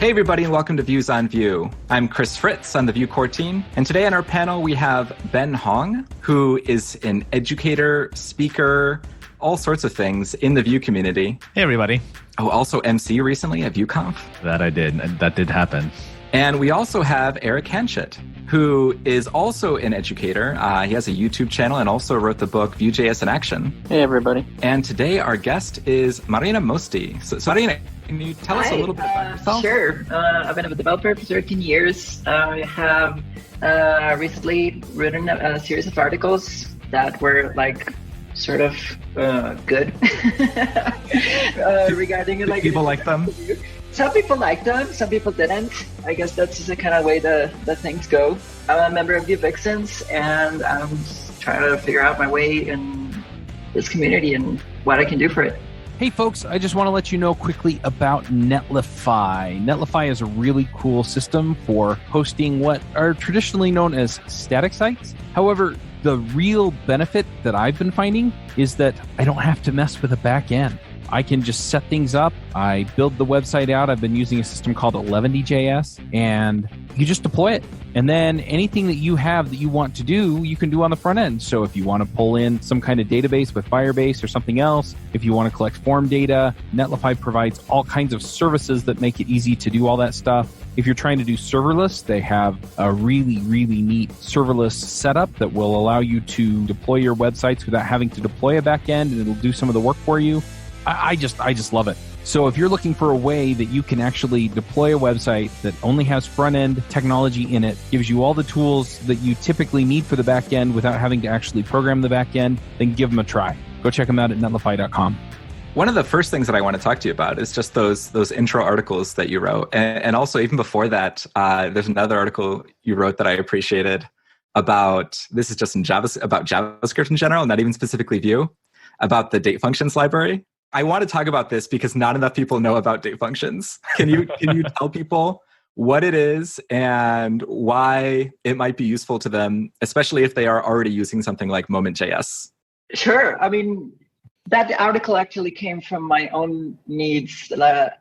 Hey everybody, and welcome to Views on Vue. I'm Chris Fritz on the Vue core team, and today on our panel we have Ben Hong, who is an educator, speaker, all sorts of things in the Vue community. Hey everybody. Oh, also MC recently at VueConf. That I did. That did happen. And we also have Erik Hanchett, who is also an educator. He has a YouTube channel and also wrote the book Vue.js in Action. Hey everybody. And today our guest is Marina Mosti. So Marina, can you tell us a little bit about yourself? Sure. I've been a developer for 13 years. I have recently written a series of articles that were sort of good regarding people like them. Some people liked them, some people didn't. I guess that's just the kind of way the things go. I'm a member of Vuejs, and I'm just trying to figure out my way in this community and what I can do for it. Hey folks, I just want to let you know quickly about Netlify. Netlify is a really cool system for hosting what are traditionally known as static sites. However, the real benefit that I've been finding is that I don't have to mess with a back end. I can just set things up. I build the website out. I've been using a system called 11DJS, and you just deploy it. And then anything that you have that you want to do, you can do on the front end. So if you want to pull in some kind of database with Firebase or something else, if you want to collect form data, Netlify provides all kinds of services that make it easy to do all that stuff. If you're trying to do serverless, they have a really, really neat serverless setup that will allow you to deploy your websites without having to deploy a back end, and it'll do some of the work for you. I just love it. So if you're looking for a way that you can actually deploy a website that only has front-end technology in it, gives you all the tools that you typically need for the back end without having to actually program the back end, then give them a try. Go check them out at netlify.com. One of the first things that I want to talk to you about is just those intro articles that you wrote. And also, even before that, there's another article you wrote that I appreciated about, this is just in about JavaScript in general, not even specifically Vue, about the date functions library. I want to talk about this because not enough people know about date functions. Can you tell people what it is and why it might be useful to them, especially if they are already using something like Moment.js? Sure. I mean, that article actually came from my own needs. I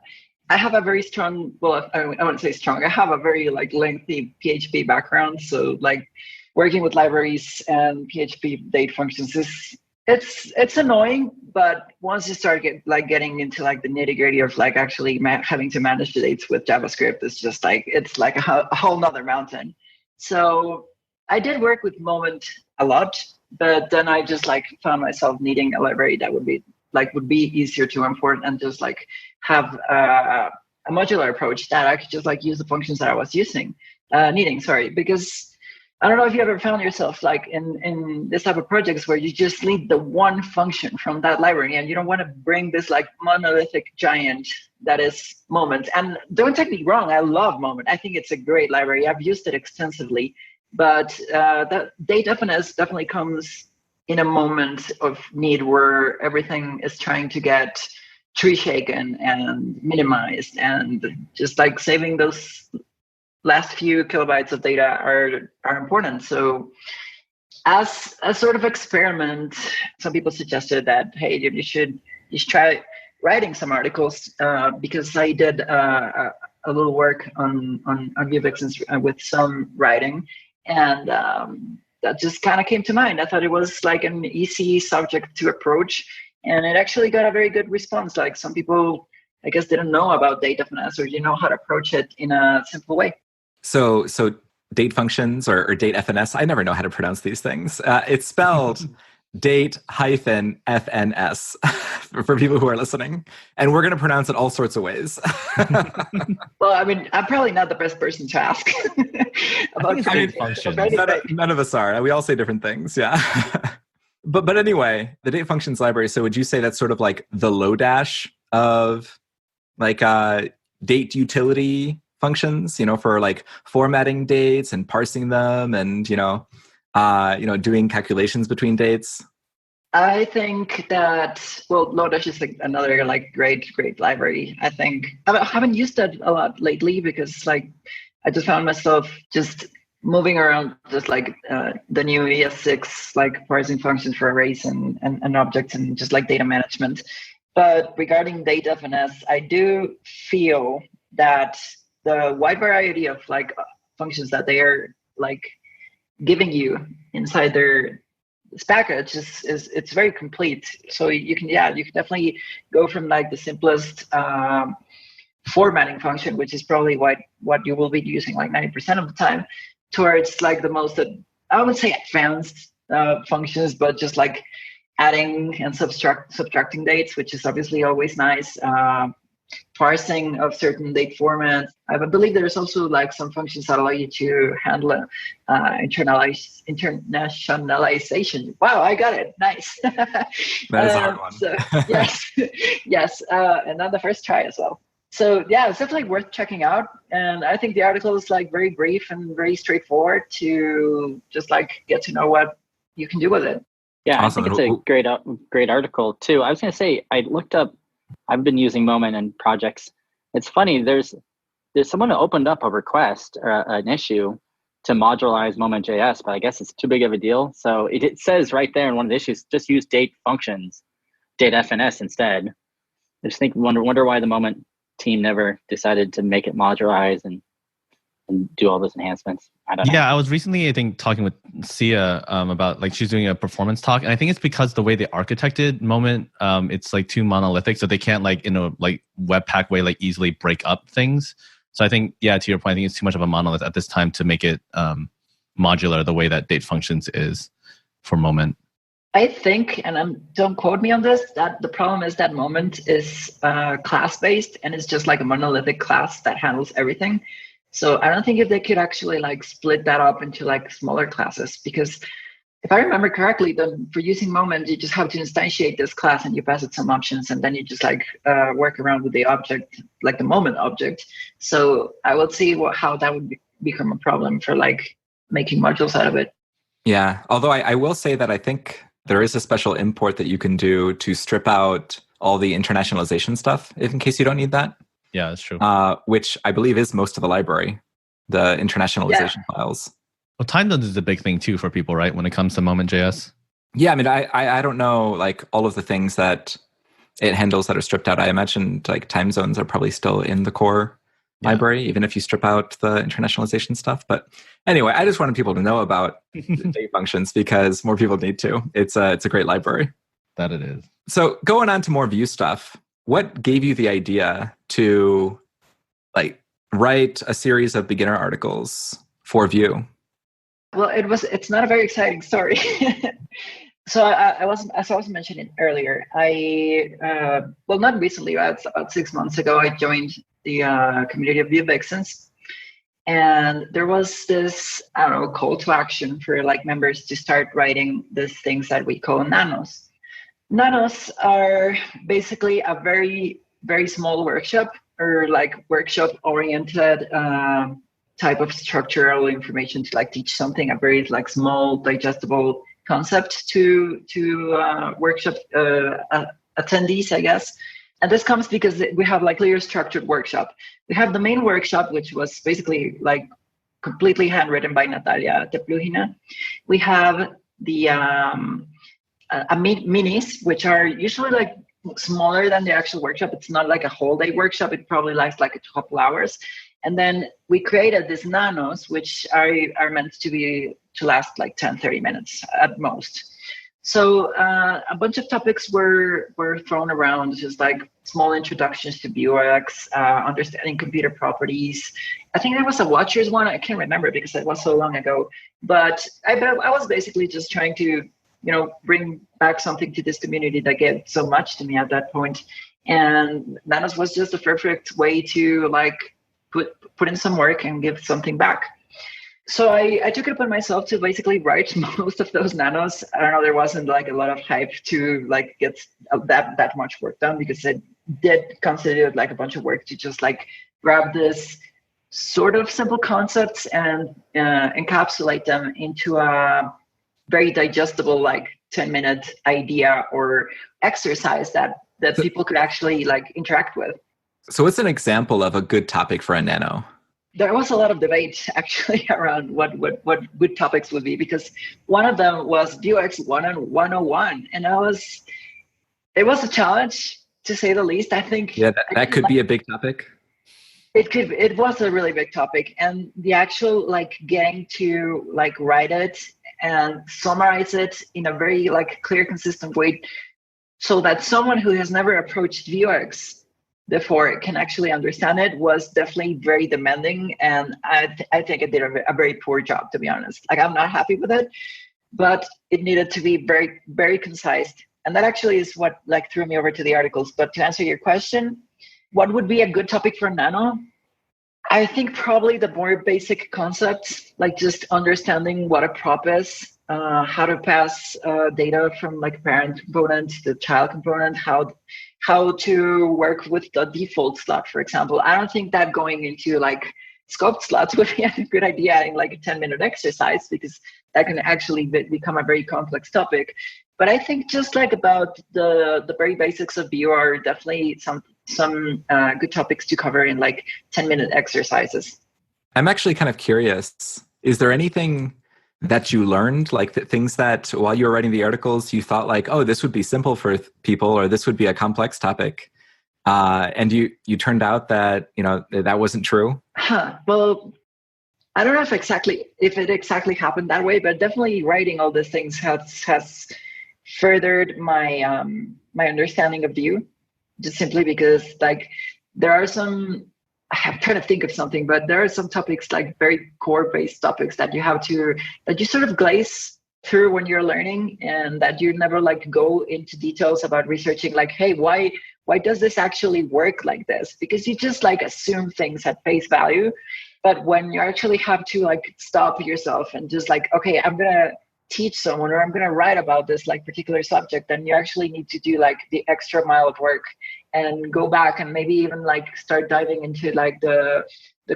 have a very strong, well, I wouldn't say strong, I have a very lengthy PHP background. So working with libraries and PHP date functions it's annoying, but once you start getting into the nitty gritty of actually having to manage the dates with JavaScript, it's just it's like a whole nother mountain. So I did work with Moment a lot, but then I just found myself needing a library that would be easier to import and just have a modular approach that I could just use the functions that I was needing. Because I don't know if you ever found yourself in this type of projects where you just need the one function from that library and you don't want to bring this monolithic giant that is Moment. And don't take me wrong, I love Moment. I think it's a great library. I've used it extensively, but the date-fns definitely comes in a moment of need where everything is trying to get tree shaken and minimized, and just saving those last few kilobytes of data are important. So as a sort of experiment, some people suggested that, hey, you should try writing some articles because I did a little work on Vuejs with some writing, and that just kind of came to mind. I thought it was an easy subject to approach, and it actually got a very good response. Some people, I guess, didn't know about date-fns or didn't know how to approach it in a simple way. So date functions or date-fns, I never know how to pronounce these things. It's spelled date-fns for people who are listening. And we're going to pronounce it all sorts of ways. Well, I mean, I'm probably not the best person to ask about date functions. None of us are. We all say different things, yeah. But anyway, the date functions library, so would you say that's sort of the Lodash of date utility functions, for formatting dates and parsing them and, doing calculations between dates? I think that, Lodash is another great library. I think I haven't used that a lot lately because I just found myself just moving around just the new ES6 parsing functions for arrays and objects and just data management. But regarding date-fns, I do feel that the wide variety of like functions that they are like giving you inside this package is it's very complete. So you can definitely go from like the simplest formatting function, which is probably what you will be using like 90% of the time, towards like the most, I would say advanced functions, but just like adding and subtracting dates, which is obviously always nice. Parsing of certain date formats. I believe there's also like some functions that allow you to handle internationalization. Wow, I got it. Nice. That is a hard one. So, yes, and not the first try as well. So yeah, it's definitely worth checking out. And I think the article is like very brief and very straightforward to just like get to know what you can do with it. Yeah, Awesome. I think it's a great article too. I was going to say, I looked up, I've been using Moment in projects. It's funny, there's someone who opened up a request or an issue to modularize Moment.js, but I guess it's too big of a deal. So it says right there in one of the issues, just use date functions, date-fns instead. I just wonder why the Moment team never decided to make it modularized and do all those enhancements. I don't know. Yeah, I was recently, I think, talking with Sia about like she's doing a performance talk, and I think it's because the way they architected Moment, it's like too monolithic, so they can't like in a like Webpack way like easily break up things. So I think, yeah, to your point, I think it's too much of a monolith at this time to make it modular the way that date functions is for Moment. I think, and don't quote me on this, that the problem is that Moment is class-based and it's just like a monolithic class that handles everything. So I don't think if they could actually like split that up into like smaller classes, because if I remember correctly, then for using Moment, you just have to instantiate this class and you pass it some options, and then you just like work around with the object, like the Moment object. So I would see how that would become a problem for like making modules out of it. Yeah, although I will say that I think there is a special import that you can do to strip out all the internationalization stuff, if in case you don't need that. Yeah, that's true. Which I believe is most of the library, the internationalization files. Well, time zones is a big thing too for people, right? When it comes to Moment.js. Yeah, I mean, I don't know like all of the things that it handles that are stripped out. I imagine like time zones are probably still in the core library, even if you strip out the internationalization stuff. But anyway, I just wanted people to know about the date functions because more people need to. It's a great library. That it is. So going on to more Vue stuff, what gave you the idea to like write a series of beginner articles for Vue? Well, it's not a very exciting story. So as I was mentioning earlier, not recently, about 6 months ago, I joined the community of Vue vixens. And there was this, I don't know, call to action for like members to start writing these things that we call nanos. Nanos are basically a very, very small workshop or like workshop oriented type of structural information to like teach something, a very like small digestible concept to workshop attendees, I guess. And this comes because we have like clear structured workshop. We have the main workshop, which was basically like completely handwritten by Natalia Teplugina. We have the minis, which are usually like smaller than the actual workshop. It's not like a whole day workshop. It probably lasts like a couple hours. And then we created these nanos, which are meant to last like 10, 30 minutes at most. So a bunch of topics were thrown around, just like small introductions to Vuex, understanding computer properties. I think there was a watchers one. I can't remember because it was so long ago. But I was basically just trying to, bring back something to this community that gave so much to me at that point. And Nanos was just the perfect way to like put in some work and give something back. So I took it upon myself to basically write most of those nanos. I don't know, there wasn't like a lot of hype to like get that much work done because I did consider it like a bunch of work to just like grab this sort of simple concepts and encapsulate them into a very digestible like 10-minute idea or exercise that people could actually like interact with. So what's an example of a good topic for a nano? There was a lot of debate actually around what good topics would be, because one of them was Vuex 101. And it was a challenge to say the least, I think. Yeah, that could be a big topic. It was a really big topic, and the actual like getting to like write it and summarize it in a very like clear, consistent way, so that someone who has never approached Vuex before can actually understand it, was definitely very demanding. And I think I did a very poor job, to be honest. Like, I'm not happy with it, but it needed to be very, very concise. And that actually is what like threw me over to the articles. But to answer your question, what would be a good topic for Nano? I think probably the more basic concepts, like just understanding what a prop is, how to pass data from like parent component to the child component, how to work with the default slot, for example. I don't think that going into like scoped slots would be a good idea in like a 10-minute exercise, because that can actually become a very complex topic. But I think just like about the very basics of Vue are definitely some good topics to cover in like 10-minute exercises. I'm actually kind of curious. Is there anything that you learned, like things that while you were writing the articles, you thought like, oh, this would be simple for people, or this would be a complex topic, and you turned out that that wasn't true? Well, I don't know if it exactly happened that way, but definitely writing all these things has furthered my my understanding of Vue, just simply because like there are some, I'm trying to think of something, but there are some topics, like very core based topics, that you sort of glaze through when you're learning, and that you never like go into details about researching, like, hey, why does this actually work like this? Because you just like assume things at face value. But when you actually have to like stop yourself and just like, okay, I'm gonna teach someone, or I'm gonna write about this like particular subject, then you actually need to do like the extra mile of work and go back and maybe even like start diving into like the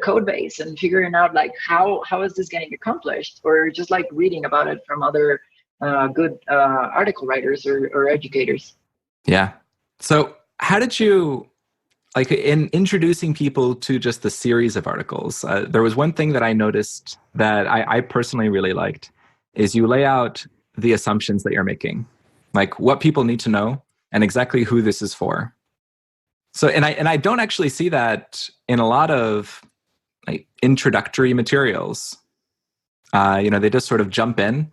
code base and figuring out like how is this getting accomplished, or just like reading about it from other good article writers or educators. Yeah. So how did you, like, in introducing people to just the series of articles, there was one thing that I noticed that I personally really liked, is you lay out the assumptions that you're making, like what people need to know and exactly who this is for. So, and I don't actually see that in a lot of like introductory materials. They just sort of jump in.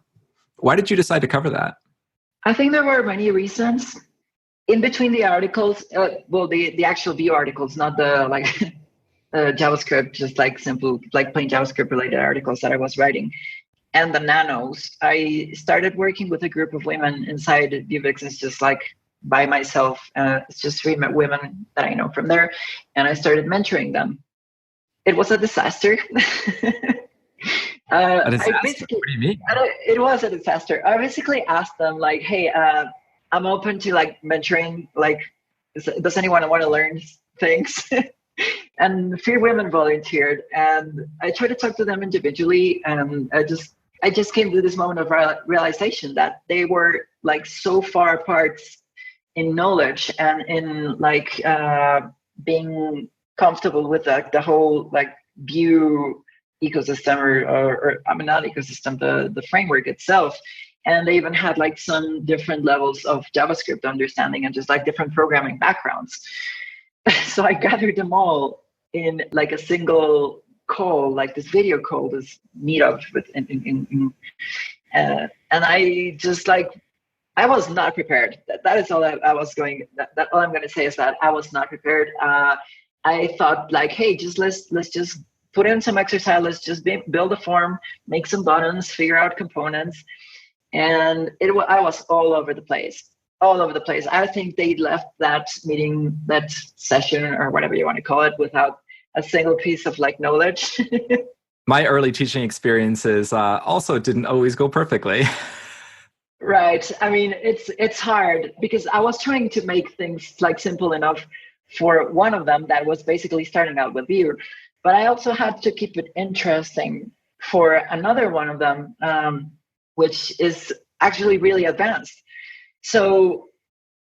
Why did you decide to cover that? I think there were many reasons. In between the articles, the actual Vue articles, not the like JavaScript, just like simple, like plain JavaScript related articles that I was writing, and the nanos, I started working with a group of women inside Vuex. It's just like by myself. It's just 3 women that I know from there, and I started mentoring them. It was a disaster. A disaster? What do you mean? It was a disaster. I basically asked them like, hey, I'm open to like mentoring, like, does anyone want to learn things? And 3 women volunteered, and I tried to talk to them individually, and I just came to this moment of realization that they were like so far apart in knowledge and in like being comfortable with the whole like Vue ecosystem, or I mean, not ecosystem, the framework itself. And they even had like some different levels of JavaScript understanding and just like different programming backgrounds. So I gathered them all in like a single call, like this video call, this meetup and I just like, I was not prepared. That is all that I was going. That all I'm going to say is that I was not prepared. I thought like, hey, let's just put in some exercise. Let's just build a form, make some buttons, figure out components. And I was all over the place. I think they left that meeting, that session, or whatever you want to call it, without a single piece of like knowledge. My early teaching experiences also didn't always go perfectly. Right. I mean, it's hard because I was trying to make things like simple enough for one of them that was basically starting out with Vue, but I also had to keep it interesting for another one of them, which is actually really advanced. So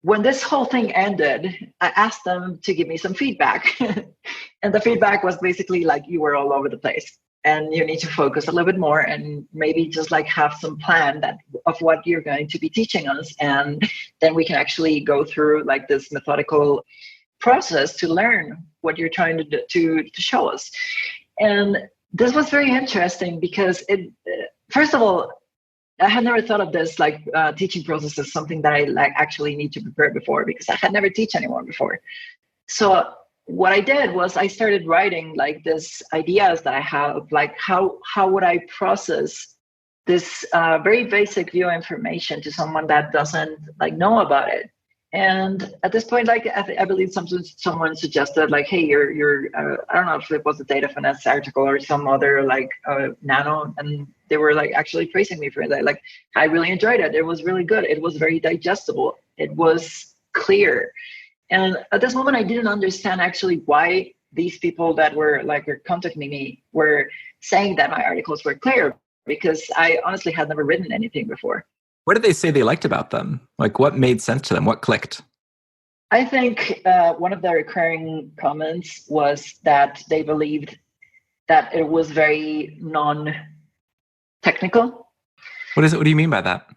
when this whole thing ended, I asked them to give me some feedback. And the feedback was basically like, you were all over the place and you need to focus a little bit more and maybe just like have some plan of what you're going to be teaching us. And then we can actually go through like this methodical process to learn what you're trying to show us. And this was very interesting because first of all, I had never thought of this like teaching process as something that I like actually need to prepare before, because I had never teach anyone before. So what I did was I started writing like this ideas that I have, like how would I process this very basic view information to someone that doesn't like know about it. And at this point, like I believe someone suggested like, hey, you're I don't know if it was a date-fns article or some other like nano, and they were like actually praising me for that. Like, I really enjoyed it. It was really good. It was very digestible. It was clear. And at this moment, I didn't understand actually why these people that were contacting me were saying that my articles were clear, because I honestly had never written anything before. What did they say they liked about them? Like, what made sense to them? What clicked? I think one of the recurring comments was that they believed that it was very non-technical. What is it? What do you mean by that?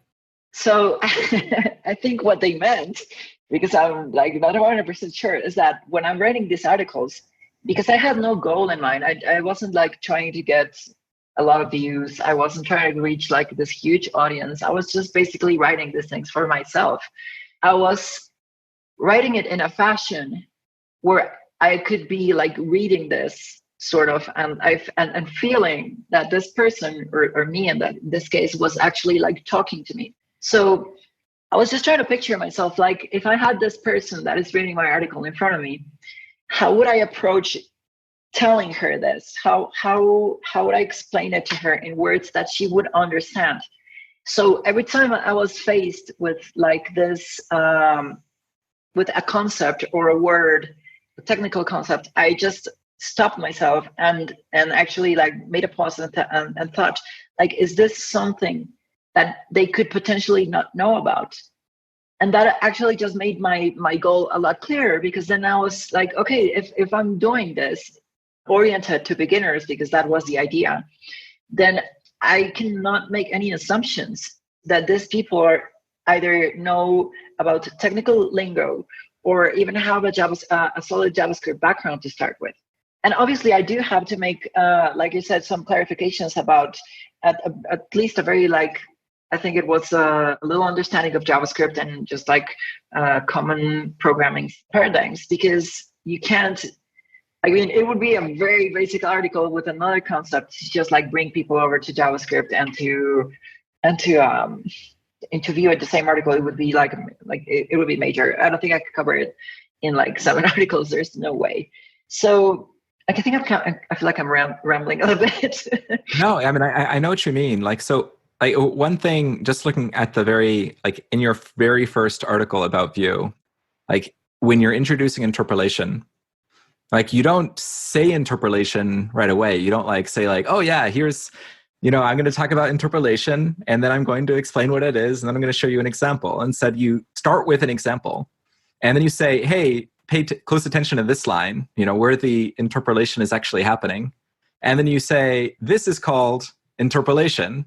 So I think what they meant, because I'm like not 100% sure, is that when I'm writing these articles, because I had no goal in mind, I wasn't like trying to get a lot of views. I wasn't trying to reach like this huge audience. I was just basically writing these things for myself. I was writing it in a fashion where I could be like reading this sort of and feeling that this person or me in this case was actually like talking to me. So I was just trying to picture myself like, if I had this person that is reading my article in front of me, how would I approach telling her this? How would I explain it to her in words that she would understand? So every time I was faced with like this, with a concept or a word, a technical concept, I just stopped myself and actually like made a pause and thought, like, is this something that they could potentially not know about? And that actually just made my goal a lot clearer, because then I was like, okay, if I'm doing this oriented to beginners, because that was the idea, then I cannot make any assumptions that these people are either know about technical lingo or even have a solid JavaScript background to start with. And obviously I do have to make, like you said, some clarifications about at least a very like, I think it was a little understanding of JavaScript and just like common programming paradigms, because you can't, I mean, it would be a very basic article with another concept to just like bring people over to JavaScript and to interview at the same article. It would be like it would be major. I don't think I could cover it in like 7 articles. There's no way. So I think I feel like I'm rambling a little bit. No, I mean, I know what you mean. Like, so like one thing, just looking at the very, like in your very first article about Vue, like when you're introducing interpolation, like you don't say interpolation right away. You don't like say like, oh yeah, here's, I'm going to talk about interpolation and then I'm going to explain what it is and then I'm going to show you an example. Instead, you start with an example and then you say, hey, pay close attention to this line, where the interpolation is actually happening. And then you say, this is called interpolation.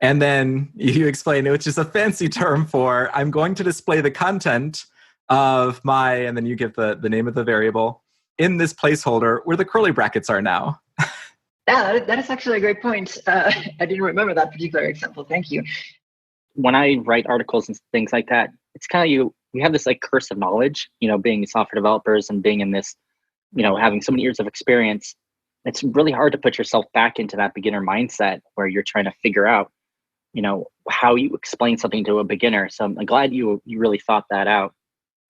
And then you explain it, which is a fancy term for, I'm going to display the content of my, and then you give the name of the variable in this placeholder where the curly brackets are now. Yeah, that is actually a great point. I didn't remember that particular example. Thank you. When I write articles and things like that, it's kind of we have this like curse of knowledge, being software developers and being in this, having so many years of experience. It's really hard to put yourself back into that beginner mindset where you're trying to figure out, how you explain something to a beginner. So I'm glad you really thought that out.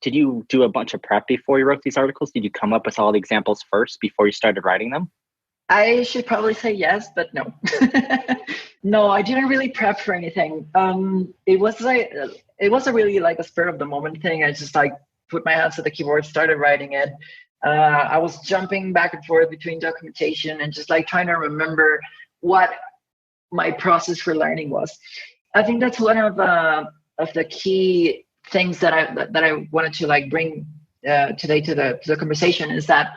Did you do a bunch of prep before you wrote these articles? Did you come up with all the examples first before you started writing them? I should probably say yes, but no. No, I didn't really prep for anything. It was a really like a spur of the moment thing. I just like put my hands to the keyboard, started writing it. I was jumping back and forth between documentation and just like trying to remember what my process for learning was. I think that's one of the key things that I wanted to like bring today to the conversation, is that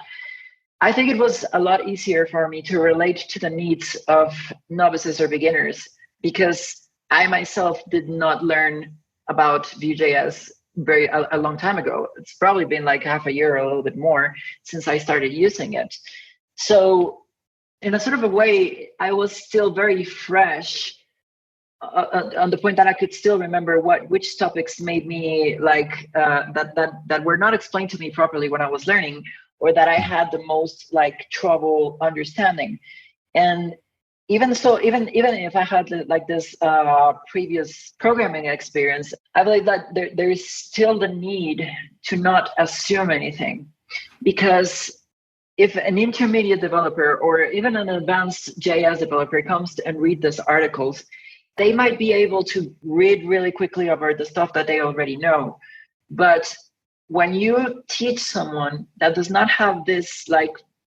I think it was a lot easier for me to relate to the needs of novices or beginners, because I myself did not learn about Vue.js a long time ago. It's probably been like half a year or a little bit more since I started using it. So in a sort of a way, I was still very fresh on the point that I could still remember which topics made me like that were not explained to me properly when I was learning, or that I had the most like trouble understanding. And even if I had like this previous programming experience, I believe that there is still the need to not assume anything, because if an intermediate developer or even an advanced JS developer comes and read these articles, they might be able to read really quickly over the stuff that they already know. But when you teach someone that does not have this like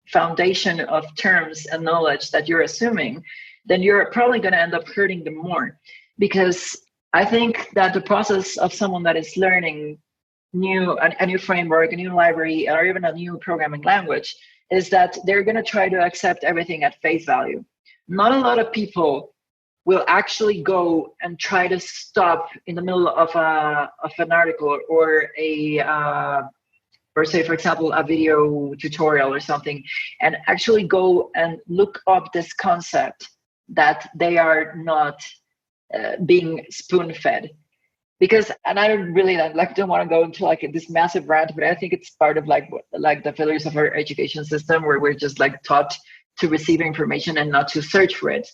foundation of terms and knowledge that you're assuming, then you're probably going to end up hurting them more. Because I think that the process of someone that is learning a new framework, a new library, or even a new programming language is that they're going to try to accept everything at face value. Not a lot of people will actually go and try to stop in the middle of an article or or say, for example, a video tutorial or something, and actually go and look up this concept that they are not being spoon-fed. Because, and I don't really don't want to go into like this massive rant, but I think it's part of like the failures of our education system, where we're just like taught to receive information and not to search for it.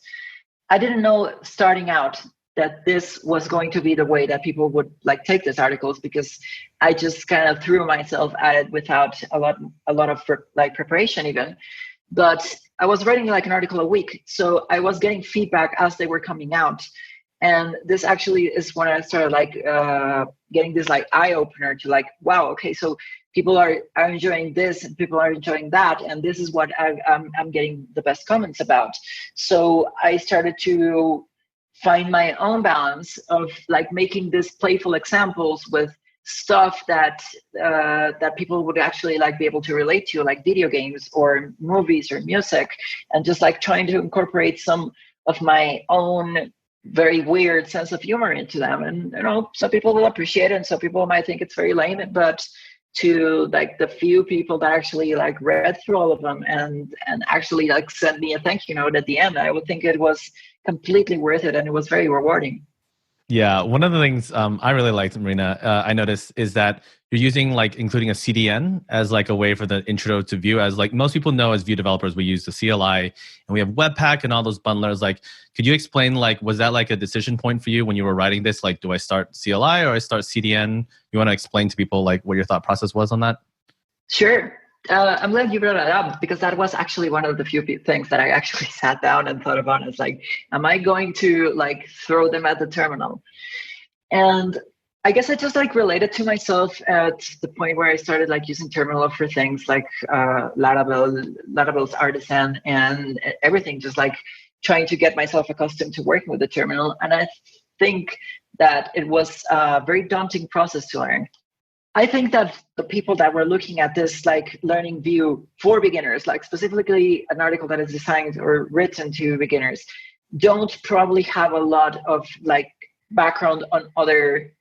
I didn't know starting out that this was going to be the way that people would like take these articles, because I just kind of threw myself at it without a lot of like preparation even. But I was writing like an article a week, so I was getting feedback as they were coming out. And this actually is when I started like getting this like eye opener to like, wow, okay, so people are enjoying this and people are enjoying that, and this is what I'm getting the best comments about. So I started to find my own balance of like making these playful examples with stuff that people would actually like be able to relate to, like video games or movies or music, and just like trying to incorporate some of my own very weird sense of humor into them. And you know, some people will appreciate it and some people might think it's very lame, but to like the few people that actually like read through all of them and actually like sent me a thank you note at the end, I would think it was completely worth it, and it was very rewarding. Yeah, one of the things I really liked, Marina, I noticed is that you're using like including a CDN as like a way for the intro to Vue. As like most people know, as Vue developers, we use the CLI and we have Webpack and all those bundlers. Like, could you explain, like, was that like a decision point for you when you were writing this? Like, do I start CLI or I start CDN? You want to explain to people like what your thought process was on that? Sure. I'm glad you brought that up, because that was actually one of the few things that I actually sat down and thought about. It's like, am I going to like throw them at the terminal? And I guess I just like related to myself at the point where I started like using terminal for things like Laravel's Artisan and everything, just like trying to get myself accustomed to working with the terminal. And I think that it was a very daunting process to learn. I think that the people that were looking at this, like learning Vue for beginners, like specifically an article that is designed or written to beginners, don't probably have a lot of like background on other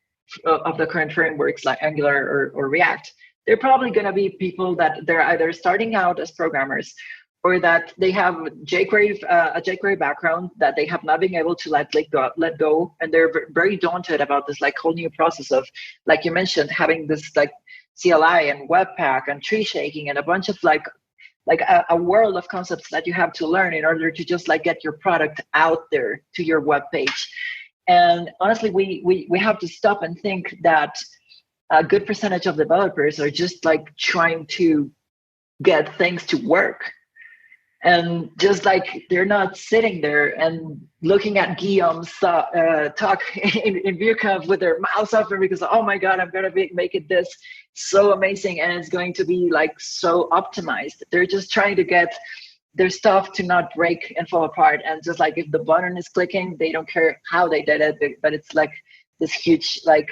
of the current frameworks like Angular or React. They're probably going to be people that they're either starting out as programmers, or that they have a jQuery background that they have not been able to let go, and they're very daunted about this like whole new process of, like you mentioned, having this like CLI and Webpack and tree shaking and a bunch of like a world of concepts that you have to learn in order to just like get your product out there to your web page. And honestly, we have to stop and think that a good percentage of developers are just like trying to get things to work. And just like they're not sitting there and looking at Guillaume's talk in VueConf with their mouths open because, oh my God, I'm going to make it this so amazing and it's going to be like so optimized. They're just trying to get their stuff to not break and fall apart. And just like if the button is clicking, they don't care how they did it, but it's like this huge like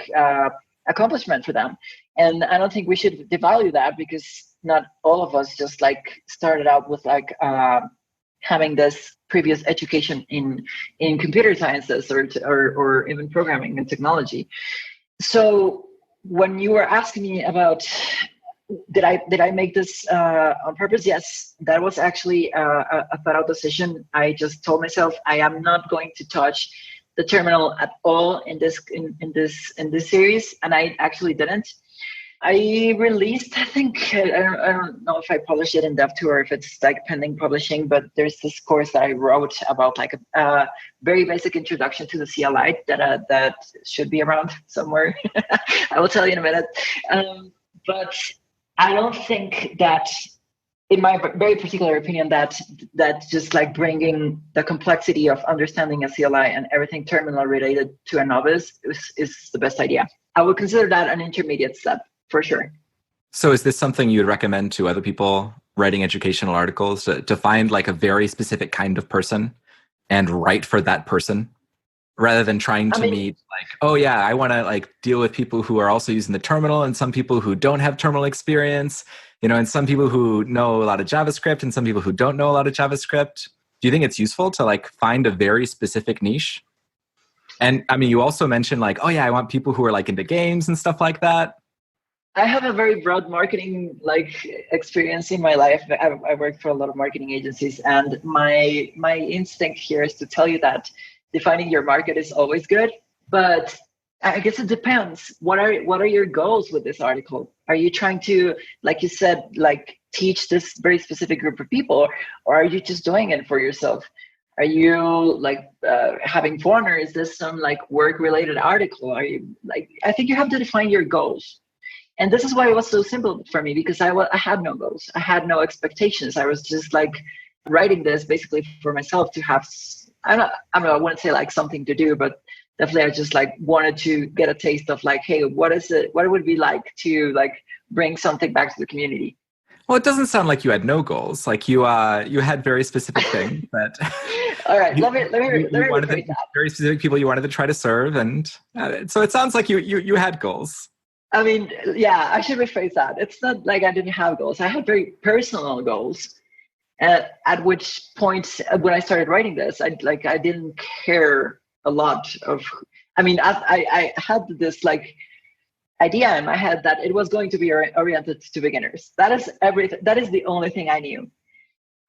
accomplishment for them. And I don't think we should devalue that, because not all of us just like started out with like having this previous education in computer sciences or even programming and technology. So when you were asking me about did I make this on purpose? Yes, that was actually a thought out decision. I just told myself I am not going to touch the terminal at all in this series, and I actually didn't. I released, I think, I don't know if I published it in Dev2 or if it's like pending publishing, but there's this course that I wrote about like a very basic introduction to the CLI that should be around somewhere. I will tell you in a minute. But I don't think that, in my very particular opinion, that just like bringing the complexity of understanding a CLI and everything terminal related to a novice is the best idea. I would consider that an intermediate step for sure. So is this something you would recommend to other people writing educational articles, to find like a very specific kind of person and write for that person, rather than trying to meet like, oh yeah, I want to like deal with people who are also using the terminal and some people who don't have terminal experience, and some people who know a lot of JavaScript and some people who don't know a lot of JavaScript? Do you think it's useful to like find a very specific niche? And I mean, you also mentioned like, oh yeah, I want people who are like into games and stuff like that. I have a very broad marketing like experience in my life. I worked for a lot of marketing agencies, and my instinct here is to tell you that defining your market is always good, but I guess it depends. What are your goals with this article? Are you trying to, like you said, like teach this very specific group of people, or are you just doing it for yourself? Are you like having fun, or is this some like work-related article? Are you like? I think you have to define your goals. And this is why it was so simple for me, because I had no goals. I had no expectations. I was just like writing this basically for myself to have, I don't know, I wouldn't say like something to do, but definitely I just like wanted to get a taste of like, hey, what it would be like to like bring something back to the community. Well, it doesn't sound like you had no goals. Like you had very specific things that. All right, let me rephrase that. Very specific people you wanted to try to serve, and so it sounds like you had goals. I mean, yeah, I should rephrase that. It's not like I didn't have goals. I had very personal goals. At which point, when I started writing this, I didn't care a lot of. I mean, I had this like idea in my head that it was going to be oriented to beginners. That is everything. That is the only thing I knew.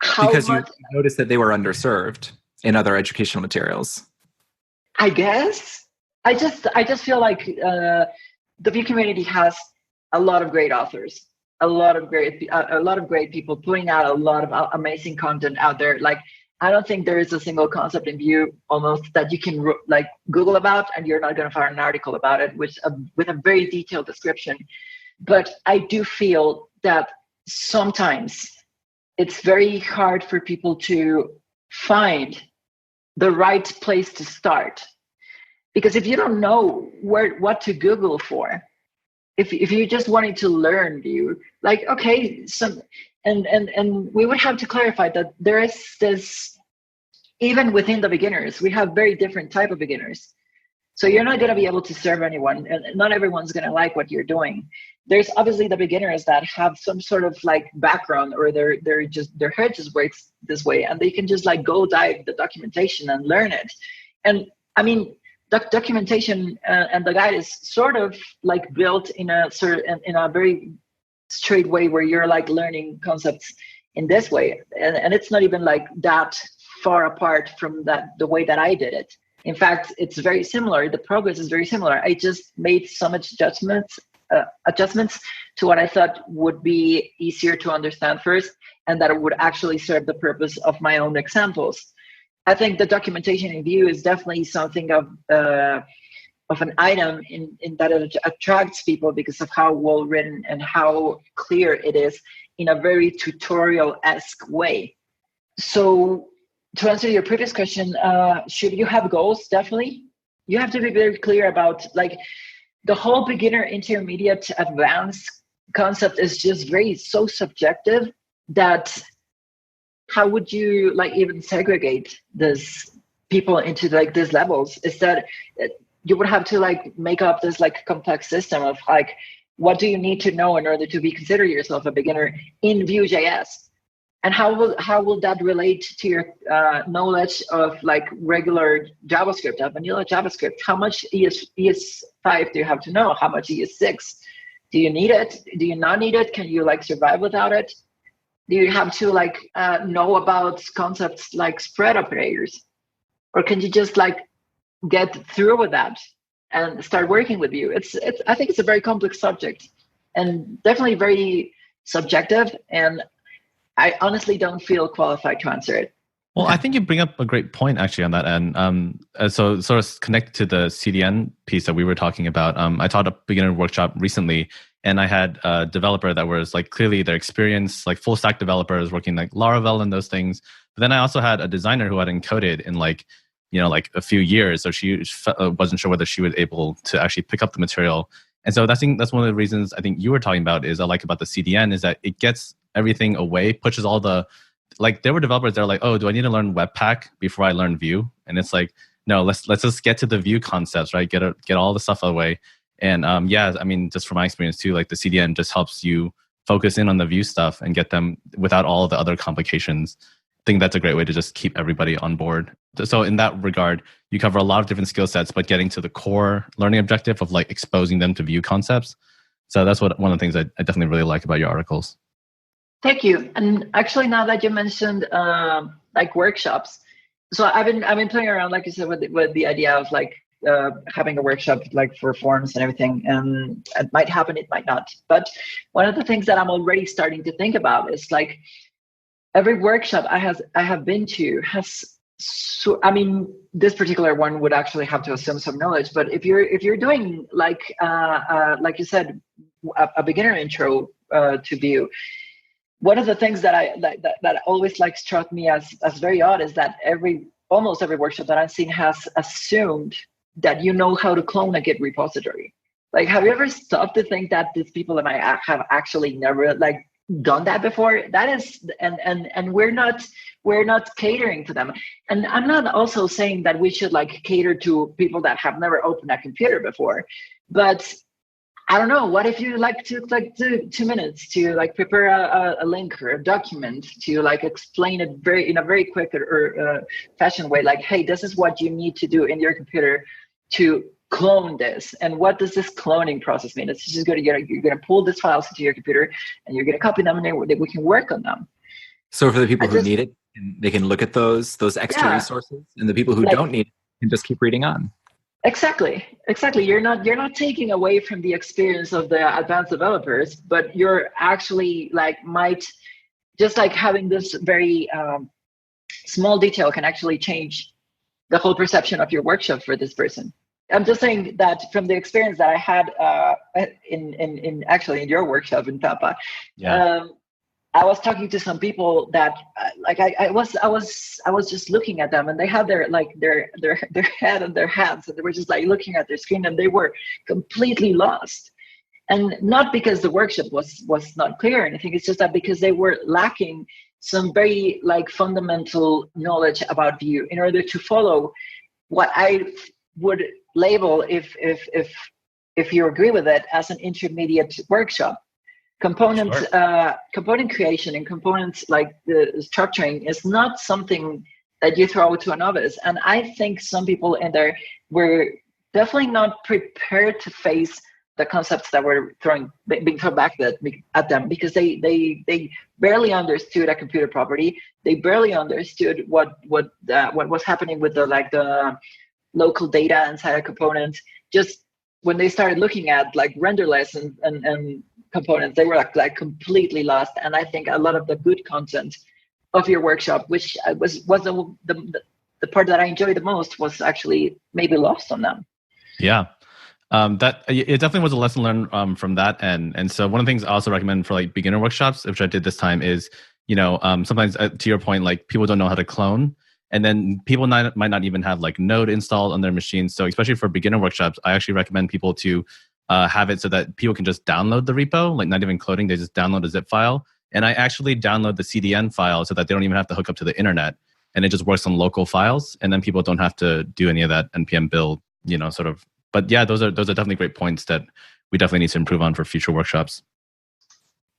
Because you noticed that they were underserved in other educational materials. I guess I just feel like. The Vue community has a lot of great authors, a lot of great people putting out a lot of amazing content out there. Like, I don't think there is a single concept in Vue almost that you can like Google about and you're not going to find an article about it with a very detailed description. But I do feel that sometimes it's very hard for people to find the right place to start. Because if you don't know what to Google for, if you're just wanting to learn Vue, like, okay, and we would have to clarify that there is this, even within the beginners, we have very different type of beginners. So you're not going to be able to serve anyone, and not everyone's going to like what you're doing. There's obviously the beginners that have some sort of like background, or their head just works this way, and they can just like go dive the documentation and learn it. And I mean, documentation and the guide is sort of like built in a very straight way where you're like learning concepts in this way, and it's not even like that far apart from the way that I did it. In fact, it's very similar. The progress is very similar. I just made some adjustments to what I thought would be easier to understand first, and that it would actually serve the purpose of my own examples. I think the documentation in Vue is definitely something of an item in that it attracts people because of how well written and how clear it is in a very tutorial-esque way. So to answer your previous question, should you have goals? Definitely. You have to be very clear about like the whole beginner, intermediate, advanced concept is just so subjective that how would you like even segregate this people into like these levels? Is that you would have to like make up this like complex system of like, what do you need to know in order to be consider yourself a beginner in Vue.js? And how will that relate to your knowledge of like regular JavaScript, vanilla JavaScript? How much ES5 do you have to know? How much ES6? Do you need it? Do you not need it? Can you like survive without it? Do you have to like know about concepts like spread operators? Or can you just like get through with that and start working with Vue? I think it's a very complex subject and definitely very subjective. And I honestly don't feel qualified to answer it. Well, I think you bring up a great point actually on that end. So sort of connected to the CDN piece that we were talking about. I taught a beginner workshop recently, and I had a developer that was like clearly their experience, like full stack developers working like Laravel and those things. But then I also had a designer who had encoded in like a few years, so she wasn't sure whether she was able to actually pick up the material. And so that's one of the reasons I think you were talking about is I like about the CDN is that it gets everything away, pushes all the, like there were developers that are like, oh, do I need to learn Webpack before I learn Vue? And it's like, no, let's just get to the Vue concepts, right? Get all the stuff away. And yeah, I mean, just from my experience too, like the CDN just helps you focus in on the Vue stuff and get them without all the other complications. I think that's a great way to just keep everybody on board. So in that regard, you cover a lot of different skill sets, but getting to the core learning objective of like exposing them to Vue concepts. So that's one of the things I definitely really like about your articles. Thank you. And actually, now that you mentioned like workshops, so I've been playing around, like you said, with the idea of like having a workshop like for forms and everything, and it might happen, it might not. But one of the things that I'm already starting to think about is like every workshop I have been to has. So I mean, this particular one would actually have to assume some knowledge. But if you're doing like you said, a beginner intro to Vue. One of the things that always like struck me as very odd is that almost every workshop that I've seen has assumed that you know how to clone a Git repository. Like, have you ever stopped to think that these people have actually never like done that before? That is, and we're not catering to them. And I'm not also saying that we should like cater to people that have never opened a computer before, but I don't know. What if you like took like 2 minutes to like prepare a link or a document to like explain it in a very quick or fashion way? Like, hey, this is what you need to do in your computer to clone this. And what does this cloning process mean? It's just you're going to pull these files into your computer and you're going to copy them and we can work on them. So for the people who need it, they can look at those extra resources, and the people who don't need it can just keep reading on. Exactly. You're not taking away from the experience of the advanced developers, but you're actually like might just like having this very small detail can actually change the whole perception of your workshop for this person. I'm just saying that from the experience that I had in your workshop in Tampa. Yeah. I was talking to some people that like I was just looking at them, and they had their head in their hands, and they were just like looking at their screen, and they were completely lost. And not because the workshop was not clear or anything, it's just that because they were lacking some very like fundamental knowledge about Vue in order to follow what I would label, if you agree with it, as an intermediate workshop. Component creation and components like the structuring is not something that you throw to a novice. And I think some people in there were definitely not prepared to face the concepts that were being thrown back at them, because they barely understood a computer property. They barely understood what was happening with the local data inside a component. Just when they started looking at like renderless and components, they were like completely lost. And I think a lot of the good content of your workshop, which was the part that I enjoyed the most, was actually maybe lost on them. Yeah. That it definitely was a lesson learned from that end. And so one of the things I also recommend for like beginner workshops, which I did this time, is sometimes to your point, like people don't know how to clone, and then people might not even have like Node installed on their machines. So especially for beginner workshops, I actually recommend people to have it so that people can just download the repo, like not even coding, they just download a zip file. And I actually download the CDN file so that they don't even have to hook up to the internet, and it just works on local files, and then people don't have to do any of that npm build, sort of. But yeah, those are definitely great points that we definitely need to improve on for future workshops.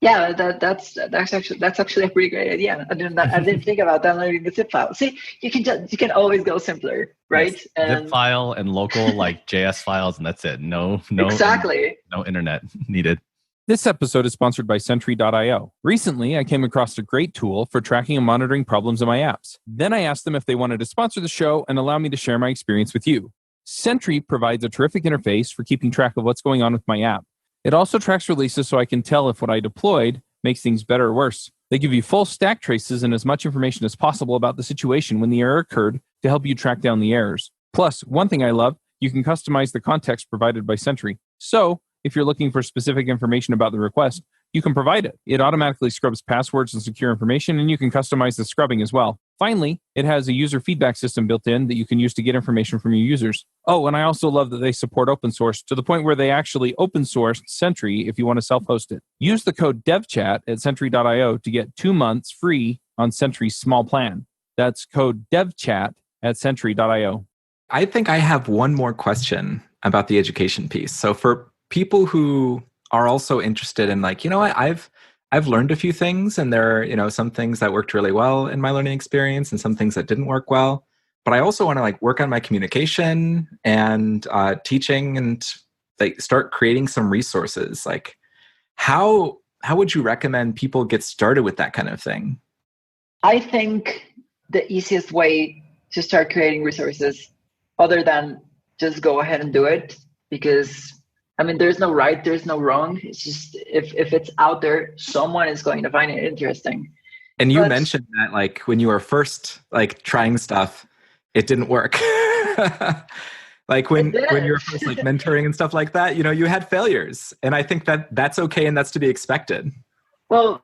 Yeah, that's actually a pretty great idea. I didn't think about downloading the zip file. See, you can always go simpler, right? Yes. And Zip file and local like JS files, and that's it. No, exactly. no internet needed. This episode is sponsored by Sentry.io. Recently, I came across a great tool for tracking and monitoring problems in my apps. Then I asked them if they wanted to sponsor the show and allow me to share my experience with you. Sentry provides a terrific interface for keeping track of what's going on with my app. It also tracks releases so I can tell if what I deployed makes things better or worse. They give you full stack traces and as much information as possible about the situation when the error occurred to help you track down the errors. Plus, one thing I love, you can customize the context provided by Sentry. So, if you're looking for specific information about the request, you can provide it. It automatically scrubs passwords and secure information, and you can customize the scrubbing as well. Finally, it has a user feedback system built in that you can use to get information from your users. Oh, and I also love that they support open source to the point where they actually open sourced Sentry if you want to self-host it. Use the code devchat at Sentry.io to get 2 months free on Sentry's small plan. That's code devchat at Sentry.io. I think I have one more question about the education piece. So for people who are also interested in like, you know what, I've learned a few things, and there are, you know, some things that worked really well in my learning experience and some things that didn't work well. But I also want to like work on my communication and teaching and like start creating some resources. Like how would you recommend people get started with that kind of thing? I think the easiest way to start creating resources, other than just go ahead and do it, because I mean, there's no right, there's no wrong. It's just if it's out there, someone is going to find it interesting. And you mentioned that like when you were first like trying stuff, it didn't work. Like when you were first like mentoring and stuff like that, you know, you had failures, and I think that that's okay and that's to be expected. Well,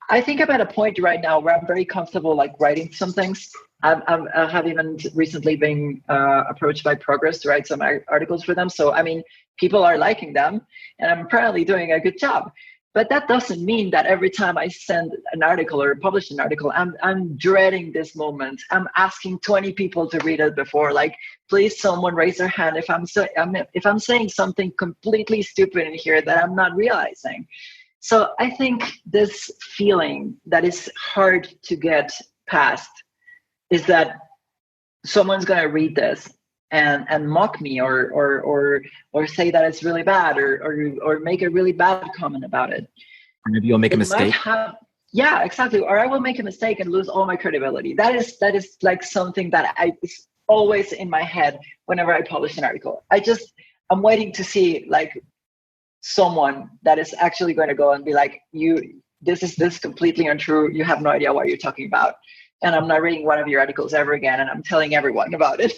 I think I'm at a point right now where I'm very comfortable like writing some things. I have even recently been approached by Progress to write some articles for them. So, I mean, people are liking them, and I'm apparently doing a good job. But that doesn't mean that every time I send an article or publish an article, I'm dreading this moment. I'm asking 20 people to read it before. Like, please, someone raise their hand if I'm saying something completely stupid in here that I'm not realizing. So I think this feeling that is hard to get past is that someone's going to read this and mock me or say that it's really bad or make a really bad comment about it. Or maybe you'll make a mistake. Yeah, exactly. Or I will make a mistake and lose all my credibility. That is like something that is always in my head whenever I publish an article. I'm waiting to see like someone that is actually going to go and be like, this is completely untrue. You have no idea what you're talking about. And I'm not reading one of your articles ever again, and I'm telling everyone about it.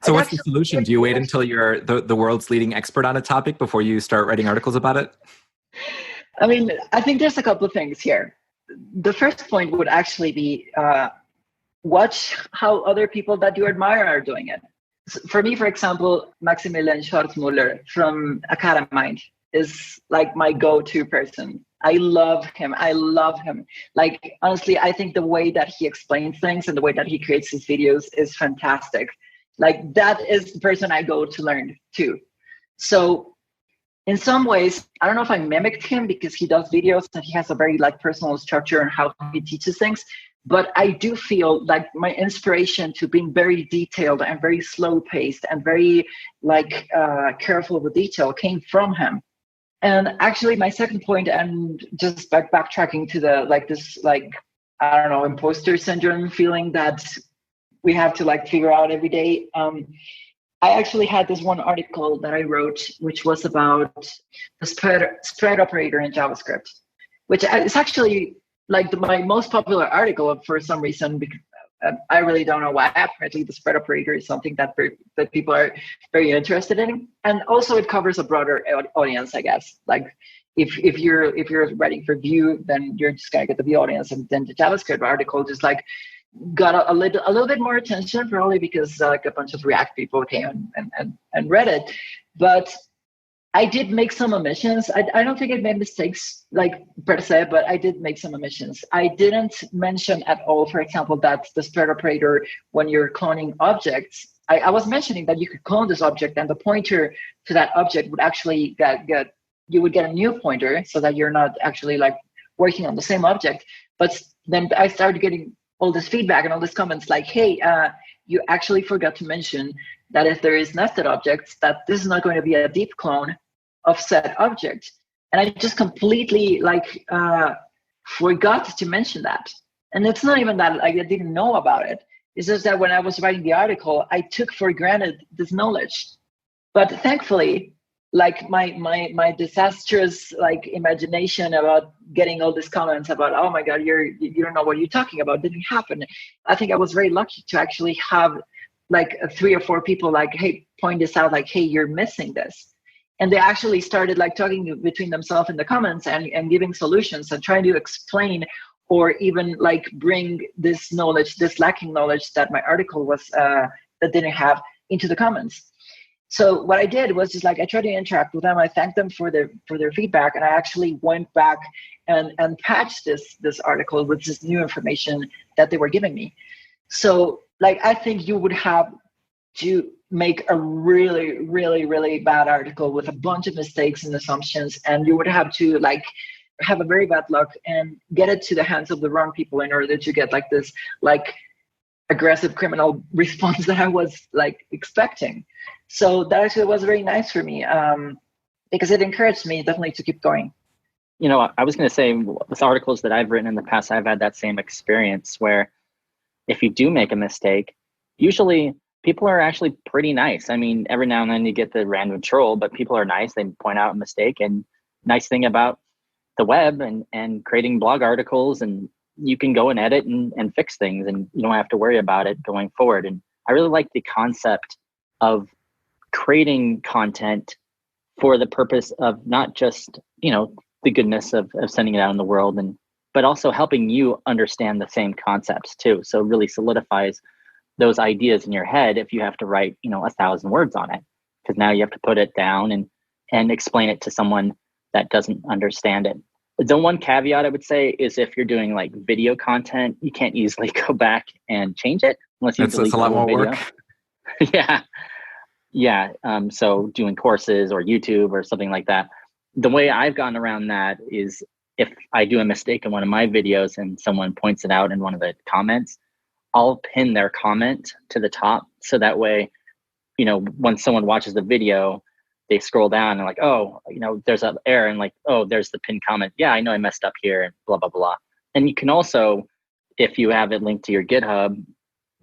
So what's the solution? Do you wait until you're the world's leading expert on a topic before you start writing articles about it? I mean, I think there's a couple of things here. The first point would actually be watch how other people that you admire are doing it. For me, for example, Maximilian Schwarzmüller from Academind is like my go-to person. I love him. Like, honestly, I think the way that he explains things and the way that he creates his videos is fantastic. Like, that is the person I go to learn too. So in some ways, I don't know if I mimicked him because he does videos and he has a very like personal structure and how he teaches things. But I do feel like my inspiration to being very detailed and very slow paced and very like careful with detail came from him. And actually my second point, and just backtracking to the like this like, I don't know, imposter syndrome feeling that we have to like figure out every day. I actually had this one article that I wrote, which was about the spread operator in JavaScript, which is actually like my most popular article for some reason. Because I really don't know why. Apparently, the spread operator is something that people are very interested in, and also it covers a broader audience, I guess. Like if you're writing for Vue, then you're just gonna get the Vue audience, and then the JavaScript article just like got a little bit more attention, probably because like a bunch of React people came and read it. But I did make some omissions. I don't think I made mistakes like per se, but I did make some omissions. I didn't mention at all, for example, that the spread operator, when you're cloning objects, I was mentioning that you could clone this object and the pointer to that object would actually get you would get a new pointer so that you're not actually like working on the same object. But then I started getting all this feedback and all these comments like, hey, you actually forgot to mention that if there is nested objects, that this is not going to be a deep clone of said object. And I just completely like forgot to mention that. And it's not even that like, I didn't know about it. It's just that when I was writing the article, I took for granted this knowledge. But thankfully, like my disastrous like imagination about getting all these comments about, oh my God, you don't know what you're talking about, didn't happen. I think I was very lucky to actually have like 3 or 4 people like, hey, point this out, like, hey, you're missing this. And they actually started like talking between themselves in the comments and giving solutions and trying to explain or even like bring this knowledge, this lacking knowledge that my article was that didn't have into the comments. So what I did was just like, I tried to interact with them. I thanked them for their feedback. And I actually went back and patched this article with this new information that they were giving me. So like, I think you would have to make a really, really, really bad article with a bunch of mistakes and assumptions. And you would have to like have a very bad luck and get it to the hands of the wrong people in order to get like this, like aggressive criminal response that I was like expecting. So that actually was very nice for me because it encouraged me definitely to keep going. You know, I was going to say with articles that I've written in the past, I've had that same experience where if you do make a mistake, usually people are actually pretty nice. I mean, every now and then you get the random troll, but people are nice. They point out a mistake. And nice thing about the web and creating blog articles, and you can go and edit and fix things and you don't have to worry about it going forward. And I really like the concept of creating content for the purpose of not just, you know, the goodness of sending it out in the world, but also helping you understand the same concepts too. So it really solidifies those ideas in your head if you have to write, you know, 1,000 words on it, because now you have to put it down and explain it to someone that doesn't understand it. The one caveat I would say is if you're doing like video content, you can't easily go back and change it unless you delete a lot more video. work. Yeah. So doing courses or YouTube or something like that. The way I've gotten around that is if I do a mistake in one of my videos and someone points it out in one of the comments, I'll pin their comment to the top. So that way, you know, when someone watches the video, they scroll down and like, oh, you know, there's an error and like, oh, there's the pinned comment. Yeah, I know I messed up here and blah, blah, blah. And you can also, if you have it linked to your GitHub,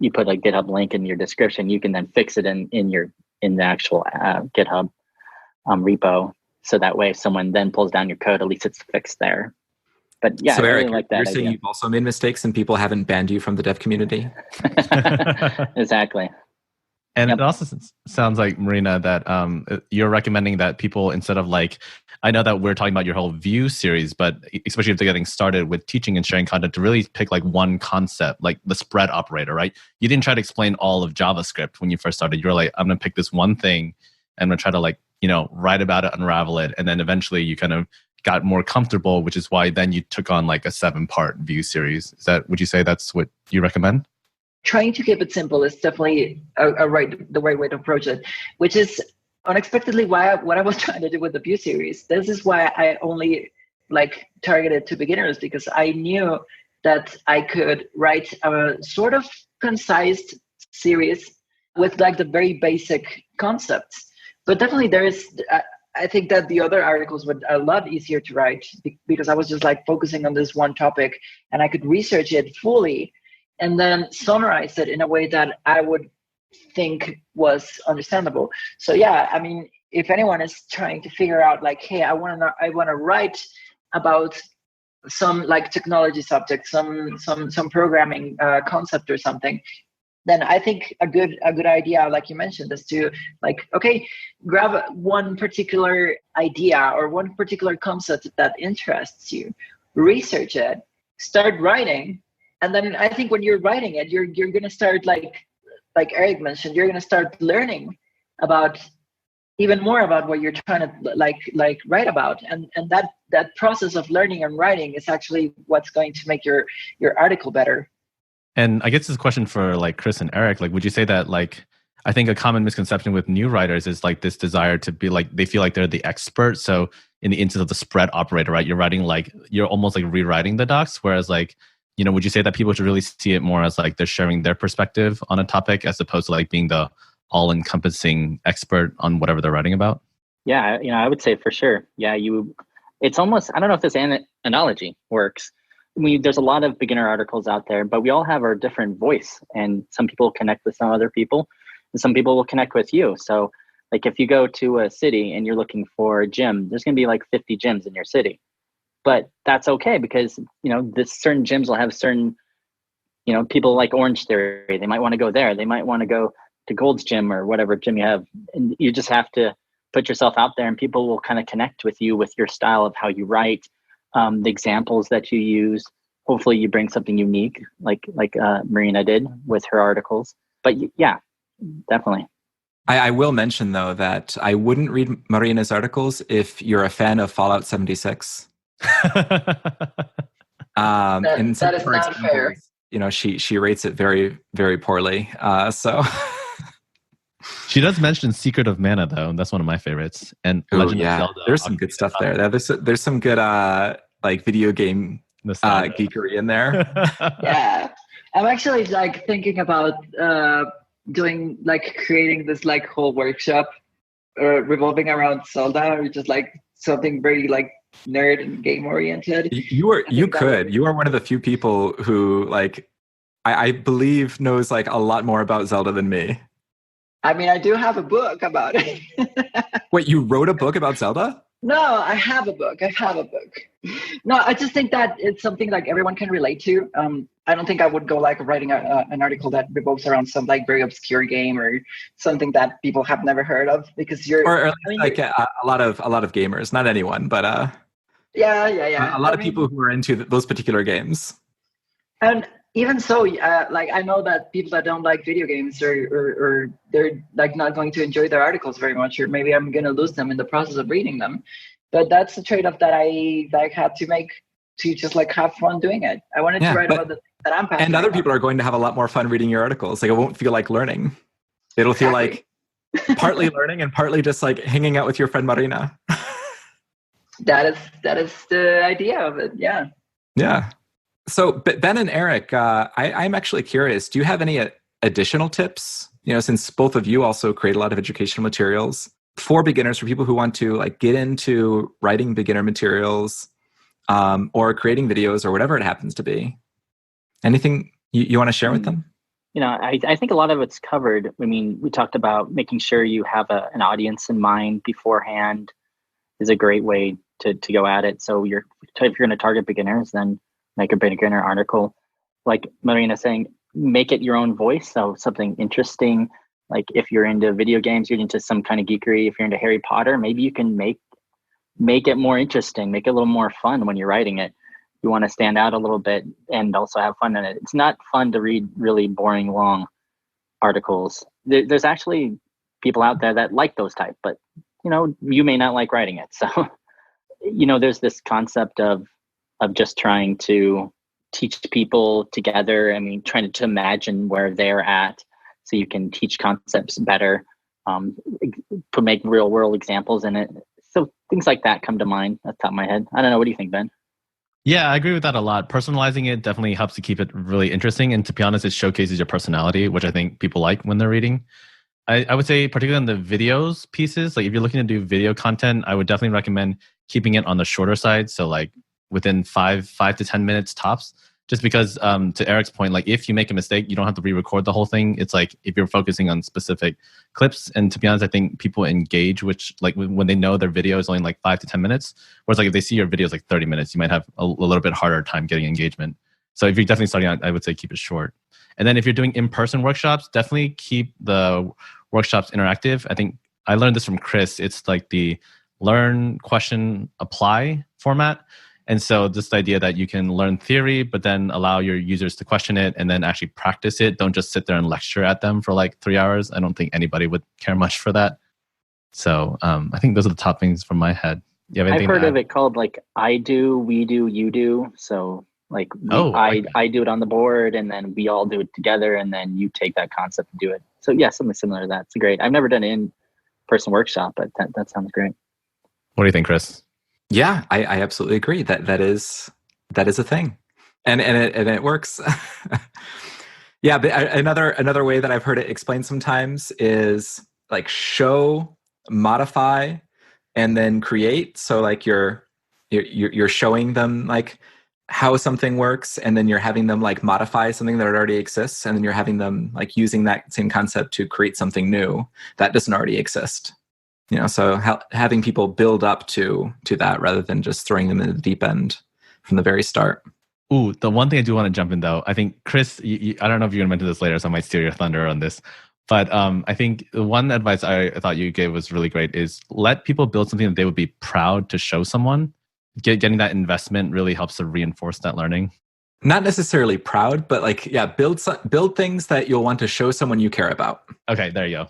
you put a GitHub link in your description, you can then fix it in the actual GitHub repo. So that way if someone then pulls down your code, at least it's fixed there. But yeah, so I really Erik, like that you're idea. saying you've also made mistakes and people haven't banned you from the dev community? Exactly. And It also sounds like, Marina, that you're recommending that people, instead of like, I know that we're talking about your whole Vue series, but especially if they're getting started with teaching and sharing content, to really pick like one concept, like the spread operator, right? You didn't try to explain all of JavaScript when you first started. You were like, I'm going to pick this one thing and I'm going to try to like, you know, write about it, unravel it. And then eventually you kind of got more comfortable, which is why then you took on like a 7-part Vue series. Would you say that's what you recommend? Trying to keep it simple is definitely the right way to approach it, which is unexpectedly what I was trying to do with the Vue series. This is why I only like targeted to beginners, because I knew that I could write a sort of concise series with like the very basic concepts. But definitely there is, I think that the other articles were a lot easier to write because I was just like focusing on this one topic and I could research it fully and then summarize it in a way that I would think was understandable. So yeah, I mean, if anyone is trying to figure out like, hey, I want to write about some like technology subject, some programming concept or something, then I think a good idea, like you mentioned, is to like, okay, grab one particular idea or one particular concept that interests you, research it, start writing. And then I think when you're writing it, you're going to start like Erik mentioned, you're going to start learning about even more about what you're trying to like write about. And that process of learning and writing is actually what's going to make your article better. And I guess this is a question for like Chris and Erik. Like, would you say that like, I think a common misconception with new writers is like this desire to be like, they feel like they're the expert. So in the instance of the spread operator, right, you're almost like rewriting the docs. Whereas like, would you say that people should really see it more as like they're sharing their perspective on a topic as opposed to like being the all-encompassing expert on whatever they're writing about? Yeah, I would say for sure. Yeah, it's almost, I don't know if this analogy works. There's a lot of beginner articles out there, but we all have our different voice, and some people connect with some other people, and some people will connect with you. So like if you go to a city and you're looking for a gym, there's going to be like 50 gyms in your city, but that's okay because, this certain gyms will have certain, people like Orange Theory. They might want to go there. They might want to go to Gold's Gym or whatever gym you have. And you just have to put yourself out there and people will kind of connect with you with your style of how you write, the examples that you use. Hopefully you bring something unique like Marina did with her articles. But yeah, definitely. I will mention though that I wouldn't read Marina's articles if you're a fan of Fallout 76. That is not fair. She rates it very, very poorly. So she does mention Secret of Mana though, and that's one of my favorites. And Legend of Zelda. There's some good stuff there. There's some good like video game geekery in there. Yeah, I'm actually like thinking about creating this like whole workshop revolving around Zelda, or just like something very like nerd and game oriented. You are one of the few people who like I believe knows like a lot more about Zelda than me. I mean, I do have a book about it. Wait, you wrote a book about Zelda? No, I have a book. No, I just think that it's something like everyone can relate to. I don't think I would go like writing an article that revolves around some like very obscure game or something that people have never heard of, because or like a lot of gamers, not anyone, but yeah. A lot of people who are into those particular games. And even so, like I know that people that don't like video games or they're like not going to enjoy their articles very much, or maybe I'm going to lose them in the process of reading them. But that's the trade-off that I had to make to just like have fun doing it. I wanted to write about the things that I'm passionate about. And other people about. are going to have a lot more fun reading your articles. Like it won't feel like learning. It'll feel like partly learning and partly just like hanging out with your friend Marina. That is the idea of it. Yeah. Yeah. So Ben and Erik, I'm actually curious, do you have any additional tips? Since both of you also create a lot of educational materials for beginners, for people who want to like get into writing beginner materials or creating videos or whatever it happens to be. Anything you want to share with them? I think a lot of it's covered. I mean, we talked about making sure you have an audience in mind beforehand is a great way to go at it. So if you're going to target beginners, then make a beginner article. Like Marina saying, make it your own voice. So something interesting. Like if you're into video games, you're into some kind of geekery. If you're into Harry Potter, maybe you can make it more interesting, make it a little more fun when you're writing it. You want to stand out a little bit and also have fun in it. It's not fun to read really boring, long articles. There's actually people out there that like those type, but you may not like writing it. So, there's this concept of just trying to teach people together. I mean, trying to imagine where they're at so you can teach concepts better, make real world examples in it. So things like that come to mind at the top of my head. I don't know. What do you think, Ben? Yeah, I agree with that a lot. Personalizing it definitely helps to keep it really interesting. And to be honest, it showcases your personality, which I think people like when they're reading. I would say particularly on the videos pieces, like if you're looking to do video content, I would definitely recommend keeping it on the shorter side. So like within 5 to 10 minutes tops, just because to Erik's point, like if you make a mistake, you don't have to re-record the whole thing. It's like if you're focusing on specific clips, and to be honest, I think people engage, which like when they know their video is only like 5 to 10 minutes, whereas like if they see your video is like 30 minutes, you might have a little bit harder time getting engagement. So if you're definitely starting out, I would say keep it short. And then if you're doing in-person workshops, definitely keep the workshops interactive. I think I learned this from Chris. It's like the learn, question, apply format. And so this idea that you can learn theory, but then allow your users to question it and then actually practice it. Don't just sit there and lecture at them for like 3 hours. I don't think anybody would care much for that. So I think those are the top things from my head. You have anything I've heard of it called like I do, we do, you do. So Like I I do it on the board, and then we all do it together, and then you take that concept and do it. So yeah, something similar to that. It's great. I've never done an in-person workshop, but that sounds great. What do you think, Chris? Yeah, I absolutely agree. That is a thing, and it works. Yeah, but another way that I've heard it explained sometimes is like show, modify, and then create. So like you're showing them like how something works, and then you're having them like modify something that already exists, and then you're having them like using that same concept to create something new that doesn't already exist. You know, so having people build up to that rather than just throwing them in the deep end from the very start. Ooh, the one thing I do want to jump in though, I think Chris, I don't know if you're going to mention this later, so I might steal your thunder on this. But I think the one advice I thought you gave was really great is let people build something that they would be proud to show someone. Getting that investment really helps to reinforce that learning. Not necessarily proud, but like, yeah, build things that you'll want to show someone you care about. Okay, there you go.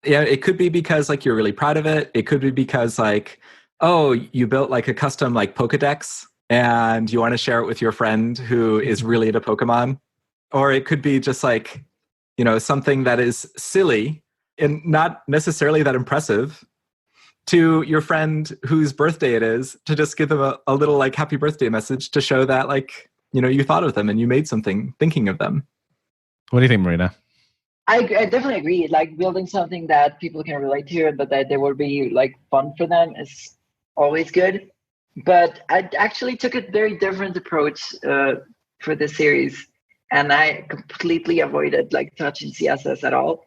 Yeah, it could be because like you're really proud of it. It could be because like, oh, you built like a custom like Pokedex and you want to share it with your friend who is really into Pokemon. Or it could be just like, you know, something that is silly and not necessarily that impressive to your friend whose birthday it is, to just give them a little like happy birthday message to show that like, you know, you thought of them and you made something thinking of them. What do you think, Marina? I definitely agree. Like building something that people can relate to, but that they will be like fun for them is always good. But I actually took a very different approach for this series, and I completely avoided like touching CSS at all.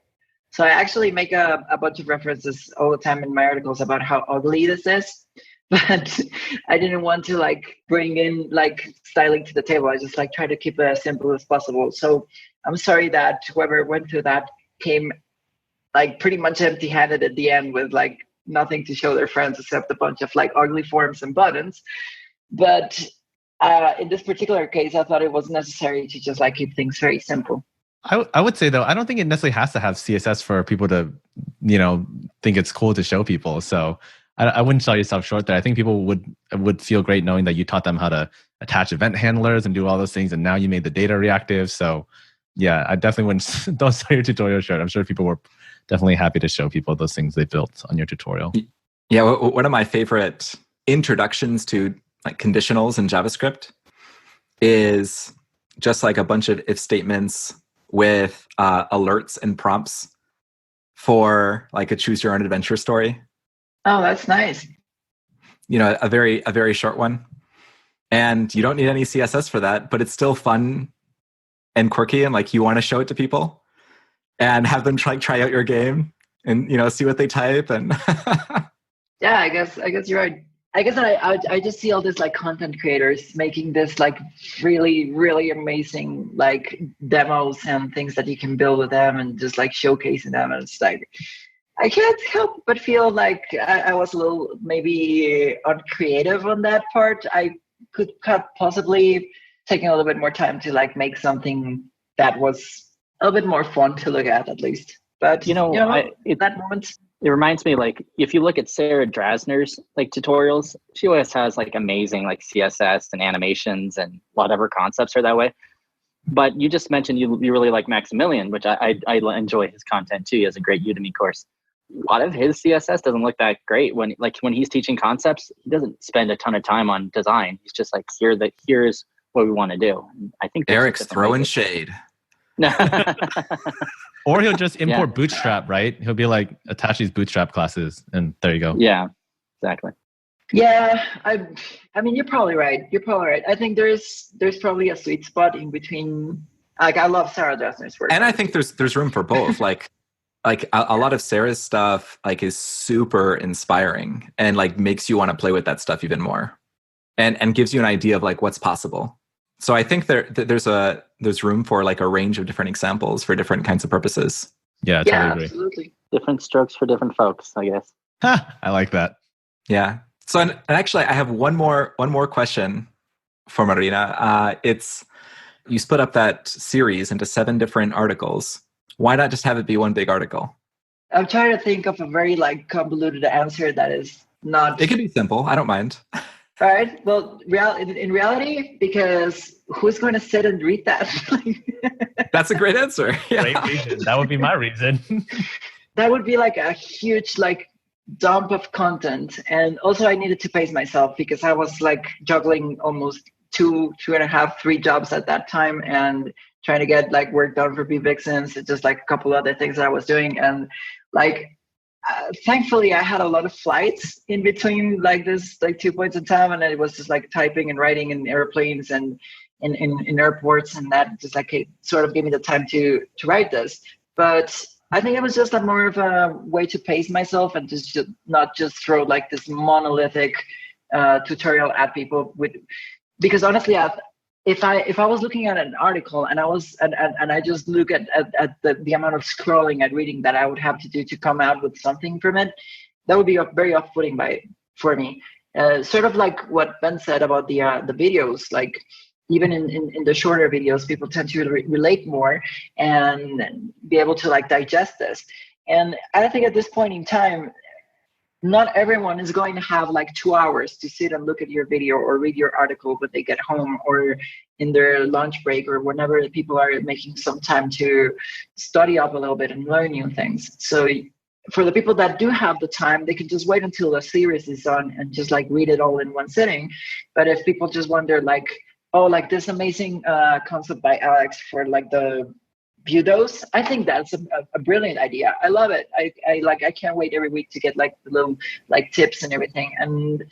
So I actually make a bunch of references all the time in my articles about how ugly this is, but I didn't want to like bring in like styling to the table. I just like try to keep it as simple as possible. So I'm sorry that whoever went through that came like pretty much empty-handed at the end with like nothing to show their friends except a bunch of like ugly forms and buttons. But in this particular case, I thought it was necessary to just like keep things very simple. I would say though, I don't think it necessarily has to have CSS for people to, you know, think it's cool to show people. So I wouldn't sell yourself short there. I think people would feel great knowing that you taught them how to attach event handlers and do all those things, and now you made the data reactive. So yeah, I definitely wouldn't don't sell your tutorial short. I'm sure people were definitely happy to show people those things they built on your tutorial. Yeah, one of my favorite introductions to like conditionals in JavaScript is just like a bunch of if statements with alerts and prompts for like a choose your own adventure story. Oh, that's nice. You know, a very short one. And you don't need any CSS for that, but it's still fun and quirky, and like you want to show it to people and have them try out your game and, you know, see what they type. And yeah, I guess you're right. I guess I just see all this like content creators making this like really, really amazing like demos and things that you can build with them and just like showcasing them. And it's like, I can't help but feel like I was a little maybe uncreative on that part. I could have possibly taken a little bit more time to like make something that was a little bit more fun to look at least. But you know in that moment. It reminds me, like, if you look at Sarah Drasner's like tutorials, she always has like amazing like CSS and animations and whatever concepts are that way. But you just mentioned you really like Maximilian, which I enjoy his content too. He has a great Udemy course. A lot of his CSS doesn't look that great when he's teaching concepts. He doesn't spend a ton of time on design. He's just like, here's what we want to do. And I think Eric's throwing shade. Or he'll just import Bootstrap, right? He'll be like, attach these Bootstrap classes, and there you go. Yeah, exactly. Yeah, I mean, you're probably right. I think there's probably a sweet spot in between. Like, I love Sarah Drasner's work, and I think there's room for both. like a lot of Sarah's stuff like is super inspiring and like makes you want to play with that stuff even more, and gives you an idea of like what's possible. So I think there's room for like a range of different examples for different kinds of purposes. Yeah, totally agree. Absolutely. Different strokes for different folks, I guess. I like that. Yeah. So and actually, I have one more question for Marina. It's you split up that series into 7 different articles. Why not just have it be one big article? I'm trying to think of a very like convoluted answer that is not. It could be simple. I don't mind. All right. Well, in reality, because who's going to sit and read that? That's a great answer. Yeah. Great reason. That would be my reason. That would be like a huge like dump of content. And also I needed to pace myself because I was like juggling almost two and a half, 3 jobs at that time and trying to get like work done for Vixens and just like a couple other things that I was doing. And like, thankfully I had a lot of flights in between like this, like 2 points in time. And it was just like typing and writing in airplanes and in airports. And that just like it sort of gave me the time to write this. But I think it was just more of a way to pace myself and just not just throw like this monolithic tutorial at people because honestly, if I was looking at an article and I just look at the amount of scrolling and reading that I would have to do to come out with something from it, that would be very off-putting for me. Sort of like what Ben said about the videos, like even in the shorter videos, people tend to relate more and be able to like digest this. And I think at this point in time, not everyone is going to have like 2 hours to sit and look at your video or read your article when they get home or in their lunch break or whenever people are making some time to study up a little bit and learn new things. So for the people that do have the time, they can just wait until the series is on and just like read it all in one sitting. But if people just wonder like, oh, like this amazing concept by Alex for like the view dose, I think that's a brilliant idea. I love it. I can't wait every week to get like the little like tips and everything. And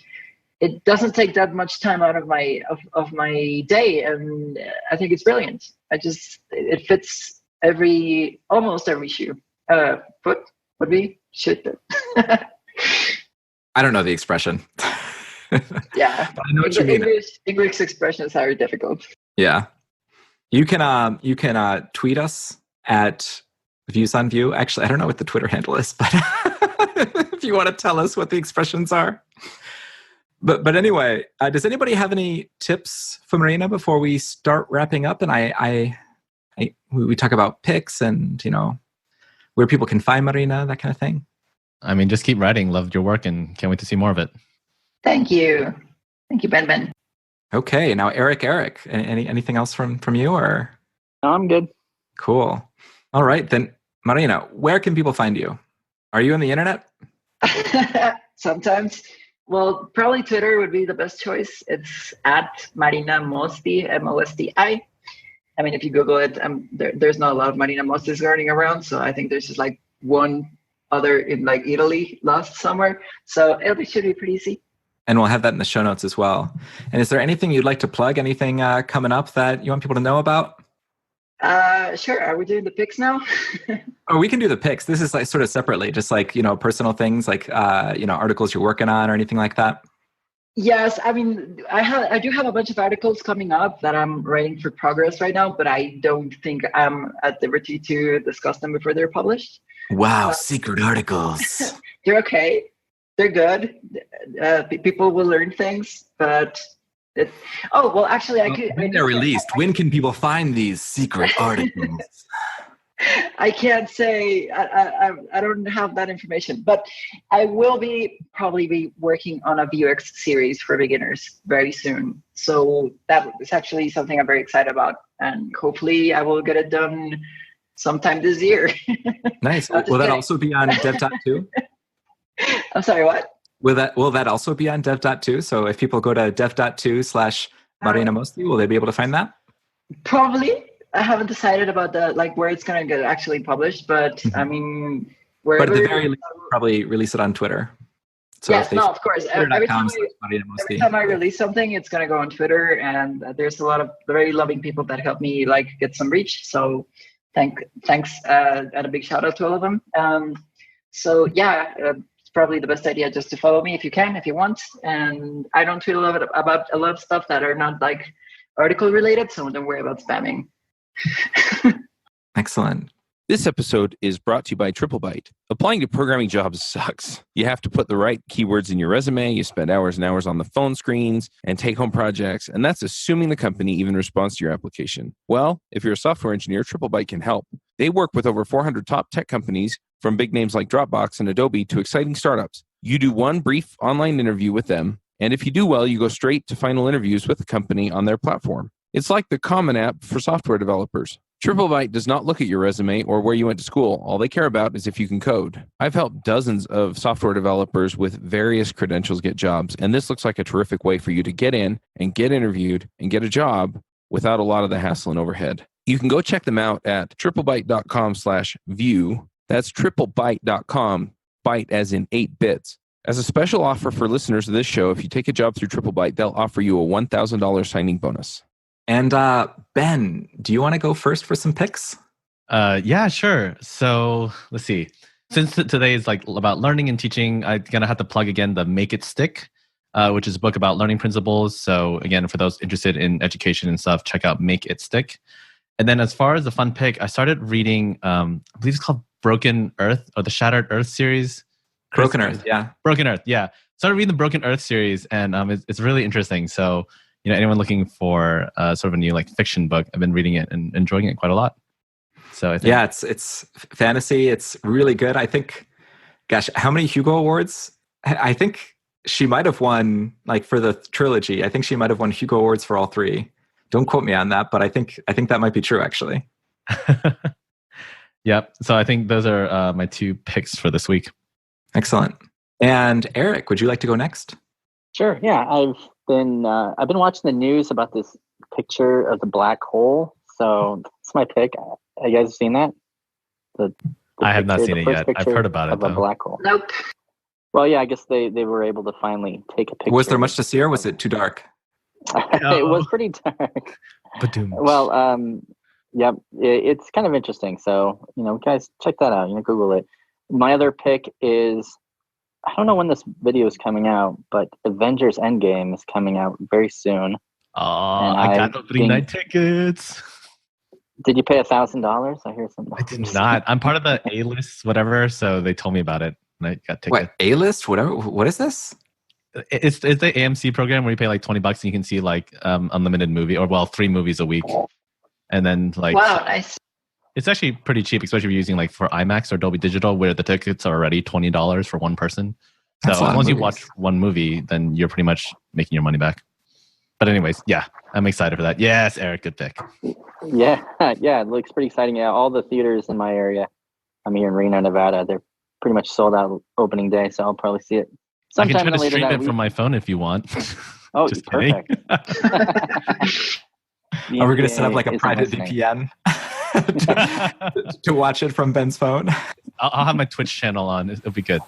it doesn't take that much time out of my day, and I think it's brilliant. It fits almost every shoe. Foot would be should. I don't know the expression. Yeah, I know what you mean. English expressions are difficult. Yeah. You can tweet us at Views on View. Actually, I don't know what the Twitter handle is, but if you want to tell us what the expressions are. But anyway, does anybody have any tips for Marina before we start wrapping up? And we talk about picks and where people can find Marina, that kind of thing. I mean, just keep writing. Loved your work and can't wait to see more of it. Thank you, Ben. Okay, now Erik, anything else from you or? No, I'm good. Cool. All right, then Marina, where can people find you? Are you on the internet? Sometimes. Well, probably Twitter would be the best choice. It's at Marina Mosti, Mosti. I mean, if you Google it, there's not a lot of Marina Mostis running around, so I think there's just like one other in like Italy lost somewhere. So it should be pretty easy. And we'll have that in the show notes as well. And is there anything you'd like to plug? Anything coming up that you want people to know about? Sure. Are we doing the picks now? Oh, we can do the picks. This is like sort of separately, just like, personal things like, articles you're working on or anything like that. Yes. I mean, I do have a bunch of articles coming up that I'm writing for progress right now, but I don't think I'm at liberty to discuss them before they're published. Wow. Secret articles. They're okay. They're good. People will learn things, but actually, when they're released, when can people find these secret articles? I can't say. I don't have that information, but I will probably be working on a Vuex series for beginners very soon. So that is actually something I'm very excited about, and hopefully I will get it done sometime this year. Nice. Will that also be on dev.2? I'm sorry, what? Will that also be on dev.2? So if people go to dev.2/Marina Mosti, will they be able to find that? Probably. I haven't decided about where it's going to get actually published, but I mean, wherever. But at the very least, probably release it on Twitter. So yes, no, of course. Every time I release something, it's going to go on Twitter, and there's a lot of very loving people that help me get some reach. So thanks, and a big shout out to all of them. So yeah. It's probably the best idea just to follow me if you want. And I don't tweet about a lot of stuff that are not article related, so don't worry about spamming. Excellent. This episode is brought to you by Triplebyte. Applying to programming jobs sucks. You have to put the right keywords in your resume, you spend hours and hours on the phone screens and take-home projects, and that's assuming the company even responds to your application. Well, if you're a software engineer, Triplebyte can help. They work with over 400 top tech companies, from big names like Dropbox and Adobe to exciting startups. You do one brief online interview with them, And if you do well, you go straight to final interviews with the company on their platform. It's like the common app for software developers. Triplebyte does not look at your resume or where you went to school. All they care about is if you can code. I've helped dozens of software developers with various credentials get jobs, and this looks like a terrific way for you to get in and get interviewed and get a job without a lot of the hassle and overhead. You can go check them out at triplebyte.com/view. That's triplebyte.com, byte as in 8 bits. As a special offer for listeners of this show, if you take a job through Triplebyte, they'll offer you a $1,000 signing bonus. And Ben, do you want to go first for some picks? Yeah, sure. So let's see. Since today is like about learning and teaching, I'm going to have to plug again the Make It Stick, which is a book about learning principles. So again, for those interested in education and stuff, check out Make It Stick. And then as far as the fun pick, I started reading, I believe it's called Broken Earth or the Shattered Earth series. Broken Earth, yeah. Broken Earth, yeah. Started reading the Broken Earth series, and it's really interesting. So, anyone looking for sort of a new like fiction book, I've been reading it and enjoying it quite a lot. So I think, yeah, it's fantasy. It's really good. I think, gosh, how many Hugo Awards? I think she might have won like for the trilogy. I think she might have won Hugo Awards for all 3. Don't quote me on that, but I think that might be true actually. Yep. So I think those are my 2 picks for this week. Excellent. And Eric, would you like to go next? Sure. Yeah, I've been watching the news about this picture of the black hole. So that's my pick. You guys seen that? I have not seen it yet. I've heard about it though. A black hole. Nope. Well, yeah, I guess they were able to finally take a picture. Was there much to see, or was it too dark? It was pretty dark. Well, yep, it's kind of interesting. So, guys, check that out. Google it. My other pick is, I don't know when this video is coming out, but Avengers Endgame is coming out very soon. Oh, I got opening night tickets. Did you pay $1,000? I hear something. I did not. I'm part of the A-list, whatever, so they told me about it, and I got tickets. What, A-list? Whatever. What is this? It's the AMC program where you pay like $20 and you can see like unlimited movie, or 3 movies a week. And then like... Wow, nice. It's actually pretty cheap, especially if you're using like for IMAX or Dolby Digital, where the tickets are already $20 for one person. So as long as you watch one movie, then you're pretty much making your money back. But anyways, yeah, I'm excited for that. Yes, Eric, good pick. Yeah, it looks pretty exciting. Yeah, all the theaters in my area, I'm here in Reno, Nevada, they're pretty much sold out opening day, so I'll probably see it sometime. I can try to stream it from my phone if you want. Oh, just perfect. kidding. Are we going to set up like a private VPN to watch it from Ben's phone? I'll have my Twitch channel on. It'll be good.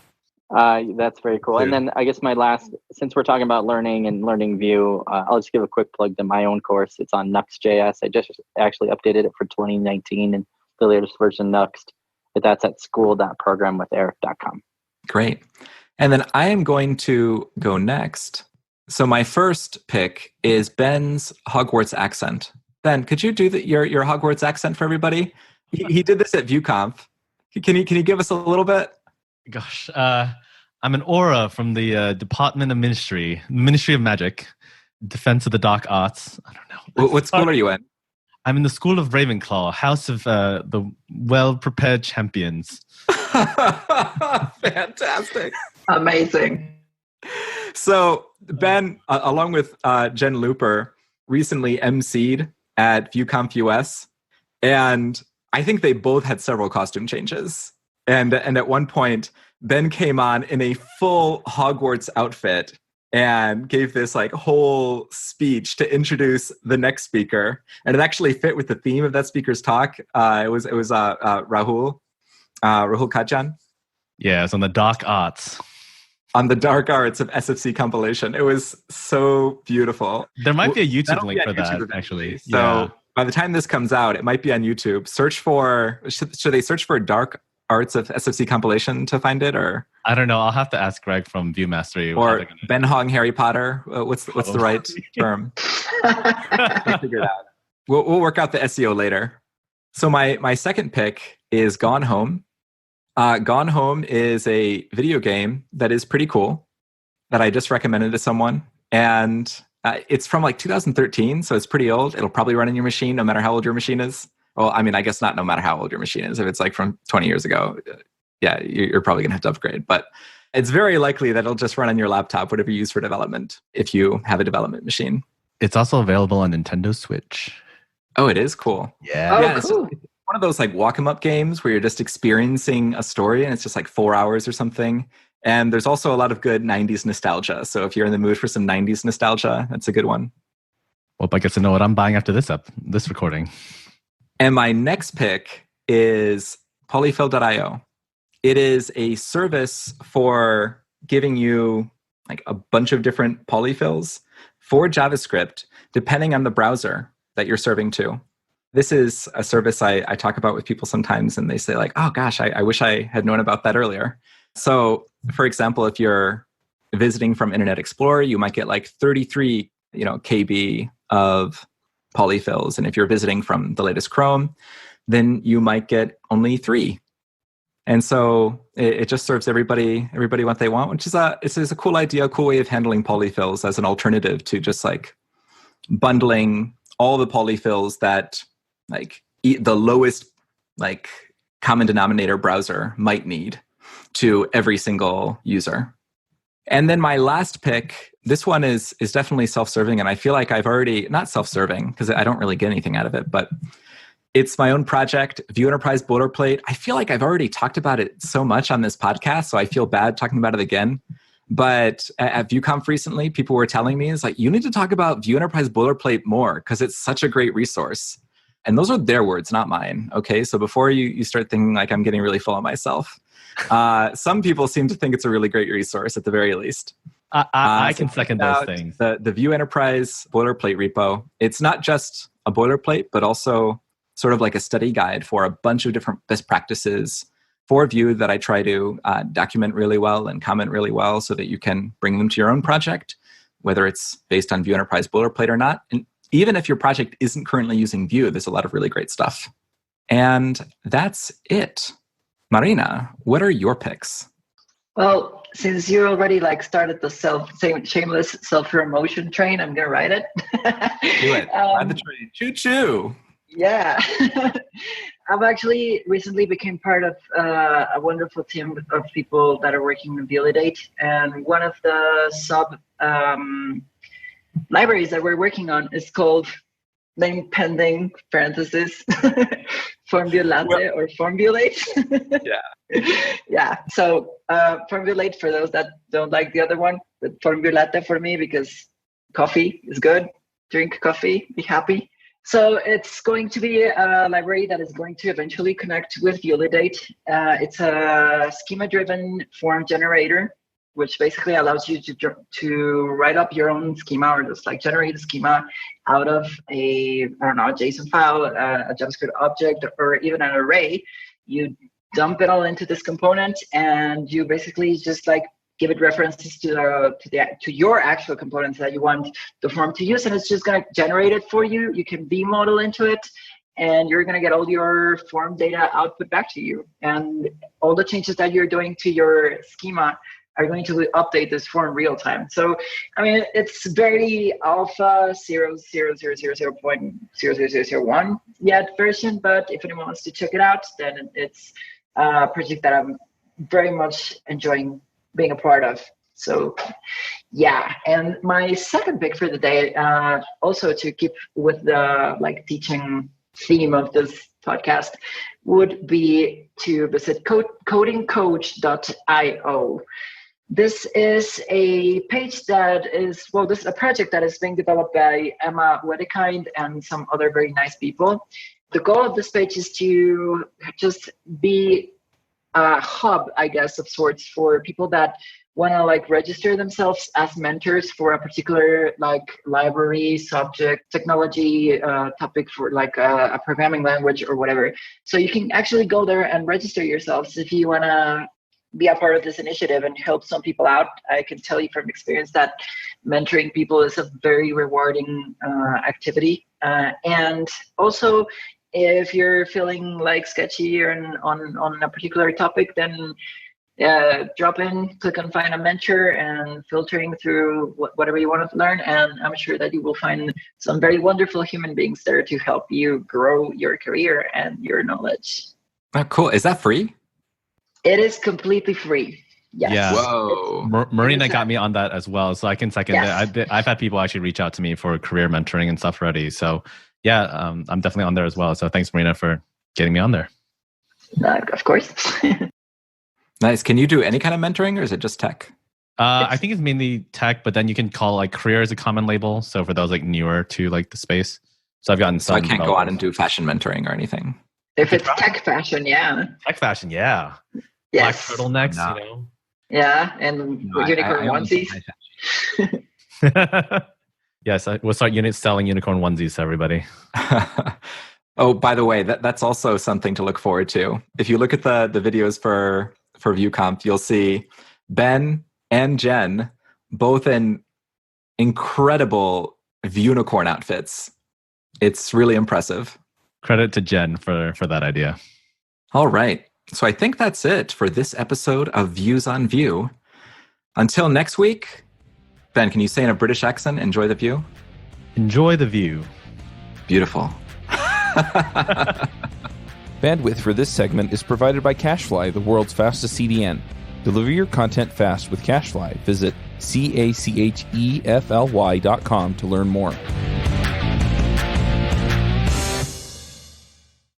That's very cool. And then I guess my last, since we're talking about learning and learning view, I'll just give a quick plug to my own course. It's on Nuxt.js. I just actually updated it for 2019 and the latest version Nuxt. But that's at school.programwitheric.com. Great. And then I am going to go next. So my first pick is Ben's Hogwarts accent. Ben, could you do your Hogwarts accent for everybody? He did this at ViewConf. Can you give us a little bit? Gosh, I'm an aura from the Department of Ministry of Magic, Defense of the Dark Arts. I don't know. What school are you in? I'm in the School of Ravenclaw, House of the Well-Prepared Champions. Fantastic. Amazing. So Ben, along with Jen Looper, recently emceed at ViewConf US, and I think they both had several costume changes. And at one point, Ben came on in a full Hogwarts outfit and gave this like whole speech to introduce the next speaker, and it actually fit with the theme of that speaker's talk. It was Rahul Kajan. Yeah, it's on the dark arts. On the dark arts of SFC compilation. It was so beautiful. There might be a YouTube link for that, actually. So yeah. By the time this comes out, it might be on YouTube. Should they search for dark arts of SFC compilation to find it, or I don't know. I'll have to ask Greg from Viewmaster. Or Ben Hong Harry Potter. What's the right term? We'll figure it out. We'll work out the SEO later. So my second pick is Gone Home. Gone Home is a video game that is pretty cool that I just recommended to someone. And it's from like 2013, so it's pretty old. It'll probably run in your machine no matter how old your machine is. Well, I mean, I guess not no matter how old your machine is. If it's like from 20 years ago, yeah, you're probably going to have to upgrade. But It's very likely that it'll just run on your laptop, whatever you use for development, if you have a development machine. It's also available on Nintendo Switch. Oh, it is cool. Yeah. Oh, Yeah, cool. it's one of those like walk 'em up games where you're just experiencing a story and it's just like 4 hours or something. And there's also a lot of good 90s nostalgia. So if you're in the mood for some 90s nostalgia, that's a good one. Well, I guess I know what I'm buying after this recording. And my next pick is polyfill.io. It is a service for giving you like a bunch of different polyfills for JavaScript, depending on the browser that you're serving to. This is a service I talk about with people sometimes, and they say like, oh gosh, I wish I had known about that earlier. So for example, if you're visiting from Internet Explorer, you might get like 33 KB of polyfills. And if you're visiting from the latest Chrome, then you might get only 3. And so it just serves everybody what they want, which is a cool idea, a cool way of handling polyfills as an alternative to just like bundling all the polyfills that like the lowest like common denominator browser might need to every single user. And then my last pick, this one is definitely self-serving, and I feel like I've already, not self-serving because I don't really get anything out of it, but it's my own project, Vue Enterprise Boilerplate. I feel like I've already talked about it so much on this podcast, so I feel bad talking about it again. But at VueConf recently, people were telling me, it's like, you need to talk about Vue Enterprise Boilerplate more because it's such a great resource. And those are their words, not mine. Okay, so before you start thinking like I'm getting really full of myself, some people seem to think it's a really great resource at the very least. I can second those things. The Vue Enterprise Boilerplate repo, it's not just a boilerplate, but also sort of like a study guide for a bunch of different best practices for Vue that I try to document really well and comment really well so that you can bring them to your own project, whether it's based on Vue Enterprise Boilerplate or not. And even if your project isn't currently using Vue, there's a lot of really great stuff. And that's it. Marina, what are your picks? Well, since you already like started the shameless self-promotion train, I'm gonna ride it. Do it. Ride the train. Choo choo. Yeah. I've actually recently became part of a wonderful team of people that are working on Validate, and one of the sub libraries that we're working on is called name pending parenthesis Formulate or Formulate. Yeah. So Formulate for those that don't like the other one, but Formulate for me because coffee is good. Drink coffee, be happy. So it's going to be a library that is going to eventually connect with Validate. It's a schema-driven form generator, which basically allows you to write up your own schema or just like generate a schema out of a JSON file, a JavaScript object, or even an array. You dump it all into this component, and you basically just like give it references to your actual components that you want the form to use, and it's just going to generate it for you. You can model into it, and you're going to get all your form data output back to you. And all the changes that you're doing to your schema are going to update this form real time. So, I mean, it's very alpha 0.00001 yet version, but if anyone wants to check it out, then it's a project that I'm very much enjoying being a part of. So yeah, and my second pick for the day, also to keep with the like teaching theme of this podcast, would be to visit codingcoach.io. This is a page that is, this is a project that is being developed by Emma Wedekind and some other very nice people. The goal of this page is to just be a hub, I guess, of sorts for people that want to like register themselves as mentors for a particular like library, subject, technology topic for like a programming language or whatever. So you can actually go there and register yourselves if you want to be a part of this initiative and help some people out. I can tell you from experience that mentoring people is a very rewarding activity. And also, if you're feeling like sketchy or on a particular topic, then drop in, click on find a mentor, and filtering through whatever you want to learn. And I'm sure that you will find some very wonderful human beings there to help you grow your career and your knowledge. Oh, cool. Is that free? It is completely free. Yes. Yeah. Whoa. Marina got me on that as well, so I can second it. I've had people actually reach out to me for career mentoring and stuff already. So yeah, I'm definitely on there as well. So thanks, Marina, for getting me on there. Of course. Nice. Can you do any kind of mentoring, or is it just tech? I think it's mainly tech, but then you can call like career as a common label. So for those like newer to like the space. So I've gotten some. So I can't go on and do fashion mentoring or anything. If it's tech fashion, yeah. Tech fashion, yeah. Yes. Black turtlenecks, you know. Yeah, and unicorn onesies. Yes, we'll start selling unicorn onesies to everybody. Oh, by the way, that's also something to look forward to. If you look at the videos for VueConf, you'll see Ben and Jen both in incredible unicorn outfits. It's really impressive. Credit to Jen for that idea. All right. So I think that's it for this episode of Views on Vue. Until next week, Ben, can you say in a British accent, enjoy the view? Enjoy the view. Beautiful. Bandwidth for this segment is provided by CacheFly, the world's fastest CDN. Deliver your content fast with CacheFly. Visit CacheFly.com to learn more.